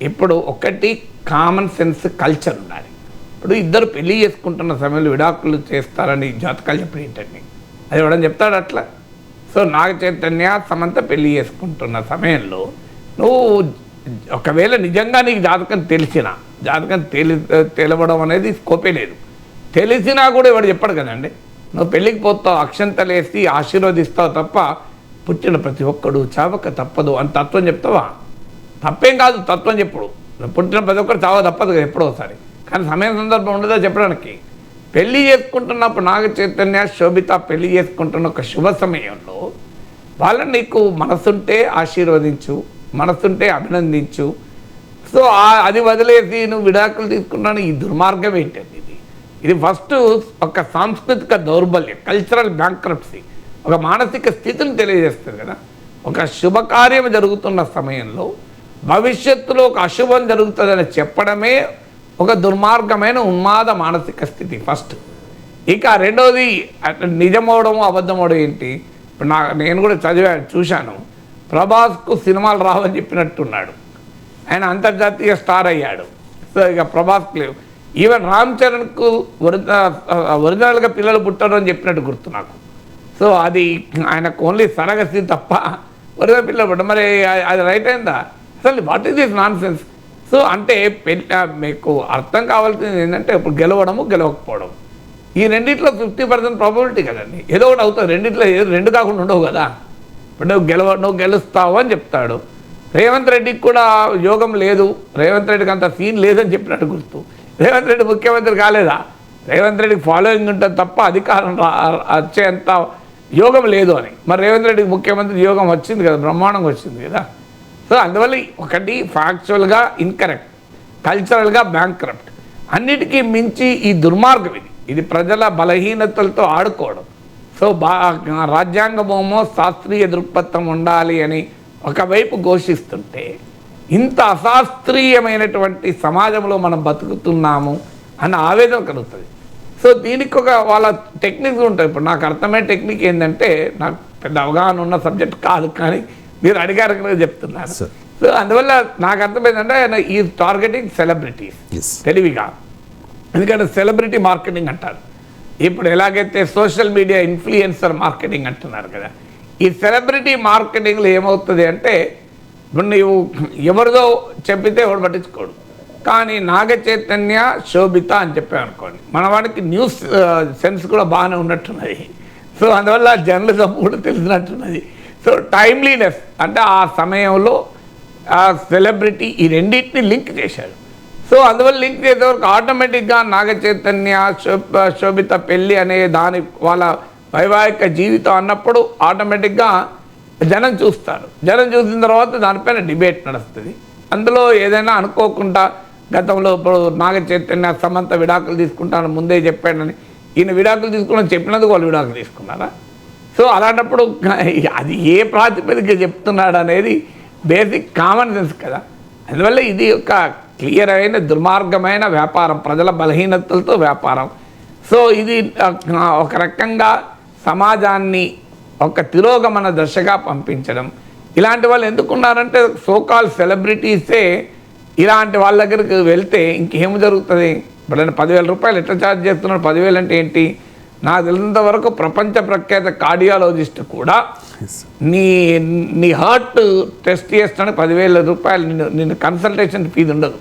ఇప్పుడు ఒకటి కామన్ సెన్స్ కల్చర్ ఉండాలి. ఇప్పుడు ఇద్దరు పెళ్లి చేసుకుంటున్న సమయంలో విడాకులు చేస్తారని జాతకాలు చెప్పడం ఏంటండి? అది ఎవడని చెప్తాడు అట్లా? సో నాగ చైతన్య సమంత పెళ్లి చేసుకుంటున్న సమయంలో నువ్వు ఒకవేళ నిజంగా నీకు జాతకం తెలిసినా, జాతకం తెలవడం అనేది స్కోపే లేదు, తెలిసినా కూడా ఎవడు చెప్పడు కదండి. నువ్వు పెళ్ళికి పోతావు, అక్షంతలు వేసి ఆశీర్వదిస్తావు తప్ప పుట్టిన ప్రతి ఒక్కడు చావక తప్పదు అని తత్వం చెప్తావా? తప్పేం కాదు తత్వం చెప్పుడు, పుట్టిన ప్రతి ఒక్కరు చావ తప్పదు కదా ఎప్పుడో ఒకసారి. కానీ సమయం సందర్భం ఉండదా చెప్పడానికి? పెళ్లి చేసుకుంటున్నప్పుడు నాగ చైతన్య శోభిత పెళ్లి చేసుకుంటున్న ఒక శుభ సమయంలో వాళ్ళని నీకు మనసుంటే ఆశీర్వదించు, మనసుంటే అభినందించు. సో అది వదిలేసి నువ్వు విడాకులు తీసుకున్నాను, ఈ దుర్మార్గం ఏంటండి? ఇది ఫస్ట్ ఒక సాంస్కృతిక దౌర్బల్యం, కల్చరల్ బ్యాంక్రప్సీ, ఒక మానసిక స్థితిని తెలియజేస్తుంది కదా. ఒక శుభకార్యం జరుగుతున్న సమయంలో భవిష్యత్తులో ఒక అశుభం జరుగుతుందని చెప్పడమే ఒక దుర్మార్గమైన ఉన్మాద మానసిక స్థితి ఫస్ట్. ఇక రెండోది నిజమవడం అబద్ధమవడం ఏంటి? ఇప్పుడు నేను కూడా చూశాను, ప్రభాస్కు సినిమాలు రావని చెప్పినట్టున్నాడు, ఆయన అంతర్జాతీయ స్టార్ అయ్యాడు. సో ఇక ప్రభాస్కు లేవు. ఈవెన్ రామ్ చరణ్కు ఒరిజినల్గా పిల్లలు పుట్టరు అని చెప్పినట్టు గుర్తు నాకు. సో అది ఆయనకు ఓన్లీ సరగసి తప్ప ఒరిజినల్ పిల్లలు పుట్ట, మరి అది రైట్ అయిందా? అసలు what is this non sense? So అంటే మీకు అర్థం కావాల్సింది ఏంటంటే, ఇప్పుడు గెలవడము గెలవకపోవడం, ఈ రెండిట్లో 50% ప్రాబబిలిటీ కదండి. ఏదో ఒకటి అవుతుంది, రెండిట్లో రెండు కాకుండా ఉండవు కదా. ఇప్పుడు నువ్వు గెలుస్తావు అని చెప్తాడు. రేవంత్ రెడ్డికి కూడా యోగం లేదు, రేవంత్ రెడ్డికి అంత సీన్ లేదని చెప్పినట్టు గుర్తు. రేవంత్ రెడ్డి ముఖ్యమంత్రి కాలేదా? రేవంత్ రెడ్డికి ఫాలోయింగ్ ఉంటుంది తప్ప అధికారం వచ్చేంత యోగం లేదు అని. మరి రేవంత్ రెడ్డికి ముఖ్యమంత్రి యోగం వచ్చింది కదా, బ్రహ్మాండంగా వచ్చింది కదా. సో అందువల్ల ఒకటి ఫ్యాక్చువల్గా ఇన్కరెక్ట్, కల్చరల్గా బ్యాంక్రప్ట్, అన్నిటికీ మించి ఈ దుర్మార్గం ఇది ప్రజల బలహీనతలతో ఆడుకోవడం. సో రాజ్యాంగమేమో శాస్త్రీయ దృక్పథం ఉండాలి అని ఒకవైపు ఘోషిస్తుంటే, ఇంత అశాస్త్రీయమైనటువంటి సమాజంలో మనం బతుకుతున్నాము అన్న ఆవేదన కలుగుతుంది. సో దీనికి ఒక వాళ్ళ టెక్నిక్స్ ఉంటాయి. ఇప్పుడు నాకు అర్థమయ్యే టెక్నిక్ ఏంటంటే, నాకు పెద్ద అవగాహన ఉన్న సబ్జెక్ట్ కాదు, కానీ మీరు అడిగారు కనుక చెప్తున్నారు. సో అందువల్ల నాకు అర్థమైందంటే, ఆయన ఈ టార్గెటింగ్ సెలబ్రిటీస్ తెలివిగా. ఎందుకంటే సెలబ్రిటీ మార్కెటింగ్ అంటారు. ఇప్పుడు ఎలాగైతే సోషల్ మీడియా ఇన్ఫ్లుయెన్సర్ మార్కెటింగ్ అంటున్నారు కదా, ఈ సెలబ్రిటీ మార్కెటింగ్లో ఏమవుతుంది అంటే, ఇప్పుడు నీవు ఎవరిదో చెప్పితే ఎవడు పట్టించుకోడు. కానీ నాగ చైతన్య శోభిత అని చెప్పావు అనుకోండి, మన వాడికి న్యూస్ సెన్స్ కూడా బాగానే ఉన్నట్టున్నది. సో అందువల్ల జర్నలిజం కూడా తెలిసినట్టున్నది. సో టైమ్లీనెస్ అంటే ఆ సమయంలో ఆ సెలబ్రిటీ ఈ రెండింటిని లింక్ చేశాడు. సో సో అందువల్ల లింక్ చేసేవరకు ఆటోమేటిక్గా నాగ చైతన్య శోభిత పెళ్ళి అనే దాని వాళ్ళ వైవాహిక జీవితం అన్నప్పుడు ఆటోమేటిక్గా జనం చూస్తారు. జనం చూసిన తర్వాత దానిపైన డిబేట్ నడుస్తుంది. అందులో ఏదైనా అనుకోకుండా గతంలో ఇప్పుడు నాగ చైతన్య సమంత విడాకులు తీసుకుంటాను ముందే చెప్పాడని, ఈయన విడాకులు తీసుకుని చెప్పినందుకు వాళ్ళు విడాకులు తీసుకున్నారా? సో అలాంటప్పుడు అది ఏ ప్రాతిపదిక చెప్తున్నాడు అనేది బేసిక్ కామన్ సెన్స్ కదా. అందువల్ల ఇది ఒక క్లియర్ అయిన దుర్మార్గమైన వ్యాపారం, ప్రజల బలహీనతలతో వ్యాపారం. సో ఇది ఒక రకంగా సమాజాన్ని ఒక తిరోగమన దశగా పంపించడం. ఇలాంటి వాళ్ళు ఎందుకున్నారంటే సోకాల్ సెలబ్రిటీసే ఇలాంటి వాళ్ళ దగ్గరికి వెళ్తే ఇంకేం జరుగుతుంది? ఇప్పుడు 10,000 రూపాయలు ఎట్లా ఛార్జ్ చేస్తున్నారు? 10,000 అంటే ఏంటి? నాకు తెలిసినంత వరకు ప్రపంచ ప్రఖ్యాత కార్డియాలజిస్ట్ కూడా నీ హార్ట్ టెస్ట్ చేస్తానికి 10,000 రూపాయలు నిన్ను కన్సల్టేషన్ ఫీజు ఉండదు.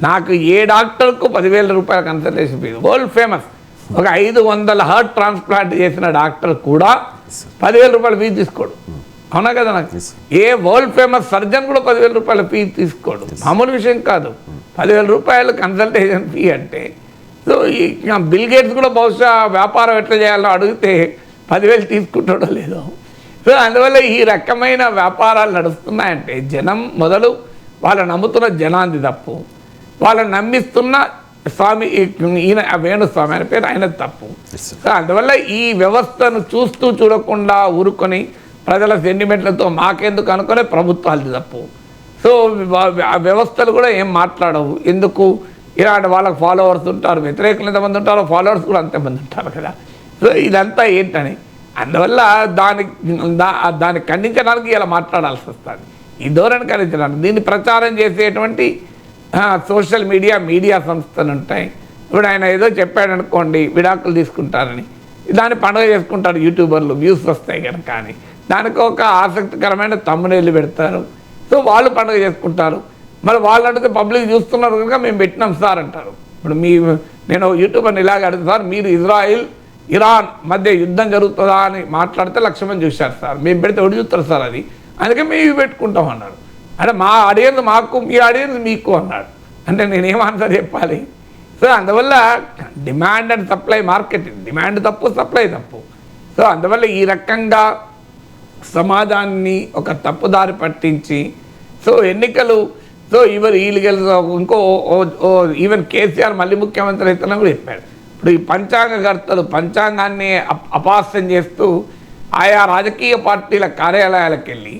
నాకు ఏ డాక్టర్కు 10,000 రూపాయల కన్సల్టేషన్ ఫీజు. వరల్డ్ ఫేమస్ ఒక 500 హార్ట్ ట్రాన్స్ప్లాంట్ చేసిన డాక్టర్ కూడా 10,000 రూపాయల ఫీజు తీసుకోడు. అవునా కదా? నాకు ఏ వరల్డ్ ఫేమస్ సర్జన్ కూడా 10,000 రూపాయల ఫీజు తీసుకోడు. మామూలు విషయం కాదు 10,000 రూపాయలు కన్సల్టేషన్ ఫీ అంటే. సో బిల్ గేట్స్ కూడా బహుశా వ్యాపారం ఎట్లా చేయాలో అడిగితే 10,000 తీసుకుంటాడో లేదో. సో అందువల్ల ఈ రకమైన వ్యాపారాలు నడుస్తున్నాయంటే జనం మొదలు వాళ్ళు నమ్ముతున్న జనాంది తప్పు, వాళ్ళని నమ్మిస్తున్న స్వామి ఈయన వేణుస్వామి అనే పేరు ఆయన తప్పు. సో అందువల్ల ఈ వ్యవస్థను చూస్తూ చూడకుండా ఊరుకొని ప్రజల సెంటిమెంట్లతో మాకెందుకు అనుకునే ప్రభుత్వాలది తప్పు. సో ఆ వ్యవస్థలు కూడా ఏం మాట్లాడవు. ఎందుకు? ఇలాంటి వాళ్ళకి ఫాలోవర్స్ ఉంటారు, వ్యతిరేకులు ఎంతమంది ఉంటారో ఫాలోవర్స్ కూడా అంతమంది ఉంటారు కదా. సో ఇదంతా ఏంటని అందువల్ల దాన్ని ఖండించడానికి ఇలా మాట్లాడాల్సి వస్తుంది. ఈ ధోరణి ఖండించడానికి దీన్ని ప్రచారం చేసేటువంటి సోషల్ మీడియా సంస్థలు ఉంటాయి. ఇప్పుడు ఆయన ఏదో చెప్పాడు అనుకోండి విడాకులు తీసుకుంటారని, దాన్ని పండుగ చేసుకుంటారు యూట్యూబర్లు, వ్యూస్ వస్తాయి కనుక అని దానికి ఒక ఆసక్తికరమైన తమ్మునేళ్ళు పెడతారు. సో వాళ్ళు పండుగ చేసుకుంటారు. మరి వాళ్ళు అడిగితే పబ్లిక్ చూస్తున్నారు కనుక మేము పెట్టినాం సార్ అంటారు. ఇప్పుడు నేను యూట్యూబర్ని ఇలాగ అడుగుతాను సార్, మీరు ఇరాన్ మధ్య యుద్ధం జరుగుతుందా అని మాట్లాడితే 1,00,000 మంది చూశారు సార్, మేము పెడితే ఎవడు చూస్తారు సార్ అది, అందుకే మేము ఇవి పెట్టుకుంటాం అన్నాడు. అంటే మా ఆడియన్స్ మాకు, మీ ఆడియన్స్ మీకు అన్నాడు. అంటే నేనేం ఆన్సర్ చెప్పాలి? సో అందువల్ల demand and supply marketing, demand తప్పు, సప్లై తప్పు. సో అందువల్ల ఈ రకంగా సమాజాన్ని ఒక తప్పుదారి పట్టించి సో ఎన్నికలు సో వీళ్ళు ఇంకో ఈవెన్ కేసీఆర్ మళ్ళీ ముఖ్యమంత్రి అవుతున్నా కూడా చెప్పాడు. ఇప్పుడు ఈ పంచాంగకర్తలు పంచాంగాన్ని అపహాస్యం చేస్తూ ఆయా రాజకీయ పార్టీల కార్యాలయాలకు వెళ్ళి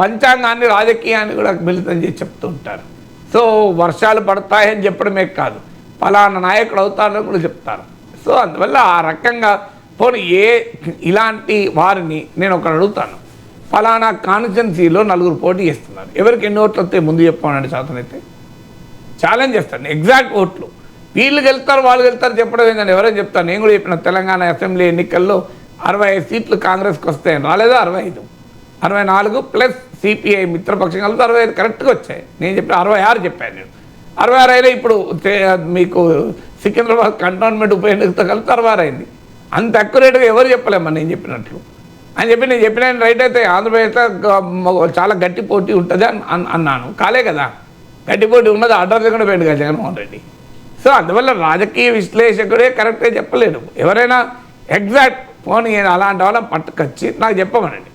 పంచాంగాన్ని రాజకీయాన్ని కూడా మిళితం చేసి చెప్తూ ఉంటారు. సో వర్షాలు పడతాయని చెప్పడమే కాదు, ఫలానా నాయకుడు అవుతారని కూడా చెప్తారు. సో అందువల్ల ఆ రకంగా పోనీ ఇలాంటి వారిని నేను ఒకటి అడుగుతాను, ఫలానా కాన్స్టిట్యున్సీలో 4 పోటీ చేస్తున్నారు, ఎవరికి ఎన్ని ఓట్లు వస్తాయి ముందు చెప్పానండి శాతనైతే ఛాలెంజ్ చేస్తాను. ఎగ్జాక్ట్ ఓట్లు వీళ్ళు గెలుస్తారు వాళ్ళు గెలుస్తారు చెప్పడం ఏంటంటే ఎవరైనా చెప్తాను. నేను కూడా చెప్పిన తెలంగాణ అసెంబ్లీ ఎన్నికల్లో 65 సీట్లు కాంగ్రెస్కి వస్తాయని, రాలేదా? 65, 64 ప్లస్ సిపిఐ మిత్రపక్షం కలిపి 65 కరెక్ట్గా వచ్చాయి. నేను చెప్పిన 66 చెప్పాను. నేను 66 అయినా ఇప్పుడు మీకు సికింద్రాబాద్ కంటోన్మెంట్ ఉప ఎన్నికతో కలిపి 66 అయింది. అంత అక్యురేట్గా ఎవరు చెప్పలేమని నేను చెప్పినట్లు అని చెప్పి నేను చెప్పిన రైట్ అయితే ఆంధ్రప్రదేశ్లో చాలా గట్టి పోటీ ఉంటుంది అన్నాను. కాలే కదా, గట్టి పోటీ ఉన్నది ఆర్డర్ కూడా పోయింది కదా జగన్మోహన్ రెడ్డి. సో అందువల్ల రాజకీయ విశ్లేషకుడే కరెక్ట్గా చెప్పలేడు. ఎవరైనా ఎగ్జాక్ట్ ఫోన్ అలాంటి వాళ్ళని పట్టుకొచ్చి నాకు చెప్పమనండి,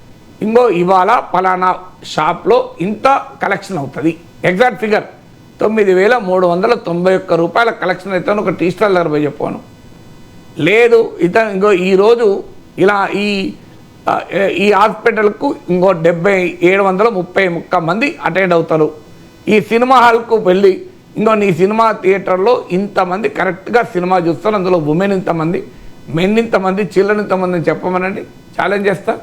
ఇంకో ఇవాళ ఫలానా షాప్లో ఇంత కలెక్షన్ అవుతుంది, ఎగ్జాక్ట్ ఫిగర్ 9,391 రూపాయల కలెక్షన్ అయితే ఒక టీ స్టాల్ దగ్గర పోయి చెప్పాను. లేదు ఇంకో ఈరోజు ఇలా ఈ హాస్పిటల్కు ఇంకో 730 మంది అటెండ్ అవుతారు, ఈ సినిమా హాల్కు వెళ్ళి ఇంకో నీ సినిమా థియేటర్లో ఇంతమంది కరెక్ట్గా సినిమా చూస్తారు, అందులో ఉమెన్ ఇంతమంది, మెన్ ఇంతమంది, చిల్డ్రన్ ఇంతమంది అని చెప్పమనండి, ఛాలెంజ్ చేస్తా.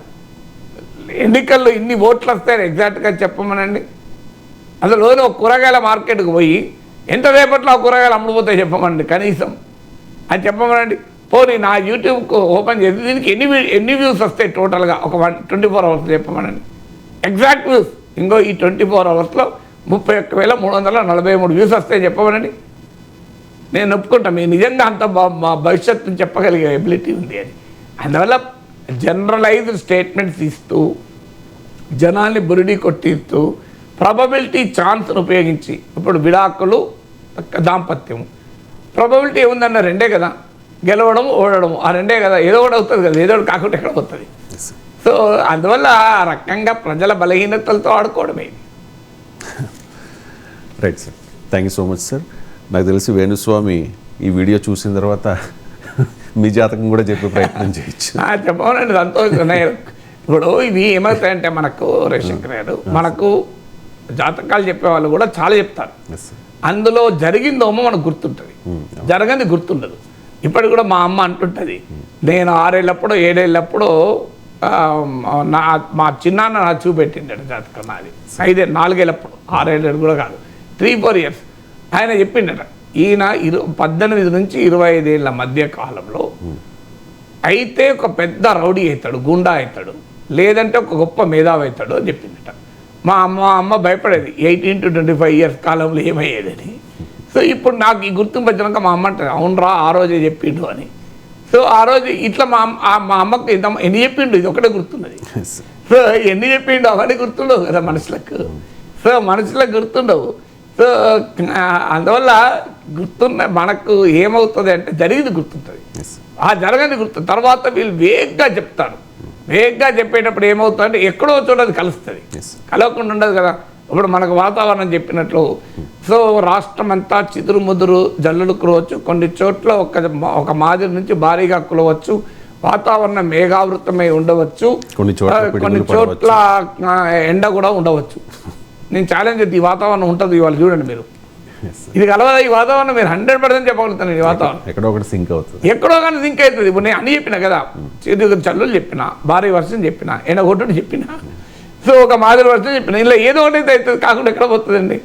ఎన్నికల్లో ఇన్ని ఓట్లు వస్తాయని ఎగ్జాక్ట్గా చెప్పమనండి. అసలు రోజు ఒక కూరగాయల మార్కెట్కి పోయి ఎంత రేపట్లో ఆ కూరగాయలు అమ్ముడుపోతాయి చెప్పమనండి కనీసం, అది చెప్పమనండి. పోనీ నా యూట్యూబ్కు ఓపెన్ చేసి దీనికి ఎన్ని వ్యూస్ వస్తాయి టోటల్గా ఒక 24 అవర్స్ చెప్పమనండి, ఎగ్జాక్ట్ వ్యూస్. ఇంకో ఈ 24 అవర్స్లో 31,343 వ్యూస్ వస్తాయి చెప్పమనండి. నేను ఒప్పుకుంటా మీరు నిజంగా అంత భవిష్యత్తుని చెప్పగలిగే ఎబిలిటీ ఉంది అని. అందువల్ల జనరలైజ్డ్ స్టేట్మెంట్స్ ఇస్తూ జనాల్ని బురిడి కొట్టిస్తూ ప్రాబబిలిటీ ఛాన్స్ను ఉపయోగించి ఇప్పుడు విడాకులు దాంపత్యం. ప్రాబబిలిటీ ఏముందన్న రెండే కదా, గెలవడం ఓడడం, ఆ రెండే కదా, ఏదో ఒకటి అవుతుంది కదా, ఏదో ఒకటి కాకుండా ఎక్కడ అవుతుంది. సో అందువల్ల ఆ రకంగా ప్రజల బలహీనతలతో ఆడుకోవడమే. Right sir, thank you so much sir. నాకు తెలిసి వేణుస్వామి ఈ వీడియో చూసిన తర్వాత మీ జాతకం కూడా చెప్పే ప్రయత్నం చేయొచ్చు. చెప్పమనండి, సంతోషం. ఇప్పుడు ఇవి ఏమవుతాయంటే మనకు రేషంకర్ గారు, మనకు జాతకాలు చెప్పేవాళ్ళు కూడా చాలా చెప్తారు. అందులో జరిగిందేమో మనకు గుర్తుంటుంది, జరగంది గుర్తుండదు. ఇప్పటికి కూడా మా అమ్మ అంటుంటుంది, నేను 6 ఏళ్ళప్పుడో 7 ఏళ్ళప్పుడో మా చిన్నాన్న నా చూపెట్టిండడు జాతకం, నాది 4 ఏళ్ళప్పుడు, 6 ఏళ్ళు కూడా కాదు, 3-4 ఇయర్స్. ఆయన చెప్పిండట, ఈయన 18 నుంచి 25 ఏళ్ళ మధ్య కాలంలో అయితే ఒక పెద్ద రౌడీ అవుతాడు, గుండా అవుతాడు, లేదంటే ఒక గొప్ప మేధావి అవుతాడు అని చెప్పిందట. మా అమ్మ భయపడేది 18 to 25 ఇయర్స్ కాలంలో ఏమయ్యేదని. సో ఇప్పుడు నాకు ఈ గుర్తింపు వచ్చినాక మా అమ్మ అంటారు, అవునరా ఆ రోజే చెప్పిండు అని. సో ఆ రోజు ఇట్లా మా అమ్మకి ఎన్ని చెప్పిండు ఇది ఒకటే గుర్తున్నది. సో ఎన్ని చెప్పిండు అవన్నీ గుర్తుండవు కదా మనుషులకు. సో మనుషులకు గుర్తుండవు. సో అందువల్ల మనకు ఏమవుతుంది అంటే జరిగింది గుర్తుంటుంది, ఆ జరగని గుర్తు. తర్వాత వీళ్ళు వేగంగా చెప్తారు, వేగంగా చెప్పేటప్పుడు ఏమవుతుందంటే ఎక్కడో చోటది కలుస్తుంది, కలవకుండా ఉండదు కదా. ఇప్పుడు మనకు వాతావరణం చెప్పినట్లు, సో రాష్ట్రం అంతా చిదురు ముదురు జల్లులు కురవచ్చు, కొన్ని చోట్ల ఒక మాదిరి నుంచి భారీగా కులవచ్చు, వాతావరణం మేఘావృతమై ఉండవచ్చు, కొన్ని చోట్ల ఎండ కూడా ఉండవచ్చు. నేను ఛాలెంజ్ చేస్తే ఈ వాతావరణం ఉంటుంది ఇవాళ చూడండి మీరు, ఇది కలవదా ఈ వాతావరణం, మీరు 100% చెప్పగలుగుతాను. ఈ వాతావరణం ఎక్కడో కానీ సింక్ అవుతుంది. ఇప్పుడు నేను అన్ని చెప్పినా కదా, చల్లులు చెప్పిన, భారీ వర్షం చెప్పిన, ఎండగొట్టుడు చెప్పిన, సో ఒక మాదిరి వర్షం చెప్పిన, ఇలా ఏదో ఒకటి అవుతుంది, కాకుండా ఎక్కడ పోతుందండి.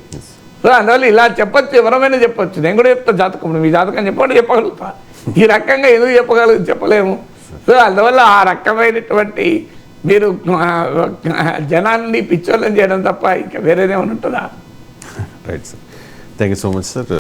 సో అందువల్ల ఇలా చెప్పచ్చు, ఎవరైనా చెప్పచ్చు. నేను కూడా చెప్తా జాతకం, మీ జాతకం చెప్పండి, చెప్పగలుగుతా. ఈ రకంగా ఎందుకు చెప్పలేము. సో అందువల్ల ఆ రకమైనటువంటి మీరు జనాన్ని పిచ్చోళ్ళని చేయడం తప్ప ఇంకా వేరేదేమైనా ఉంటుందా? Right sir, thank you so much sir.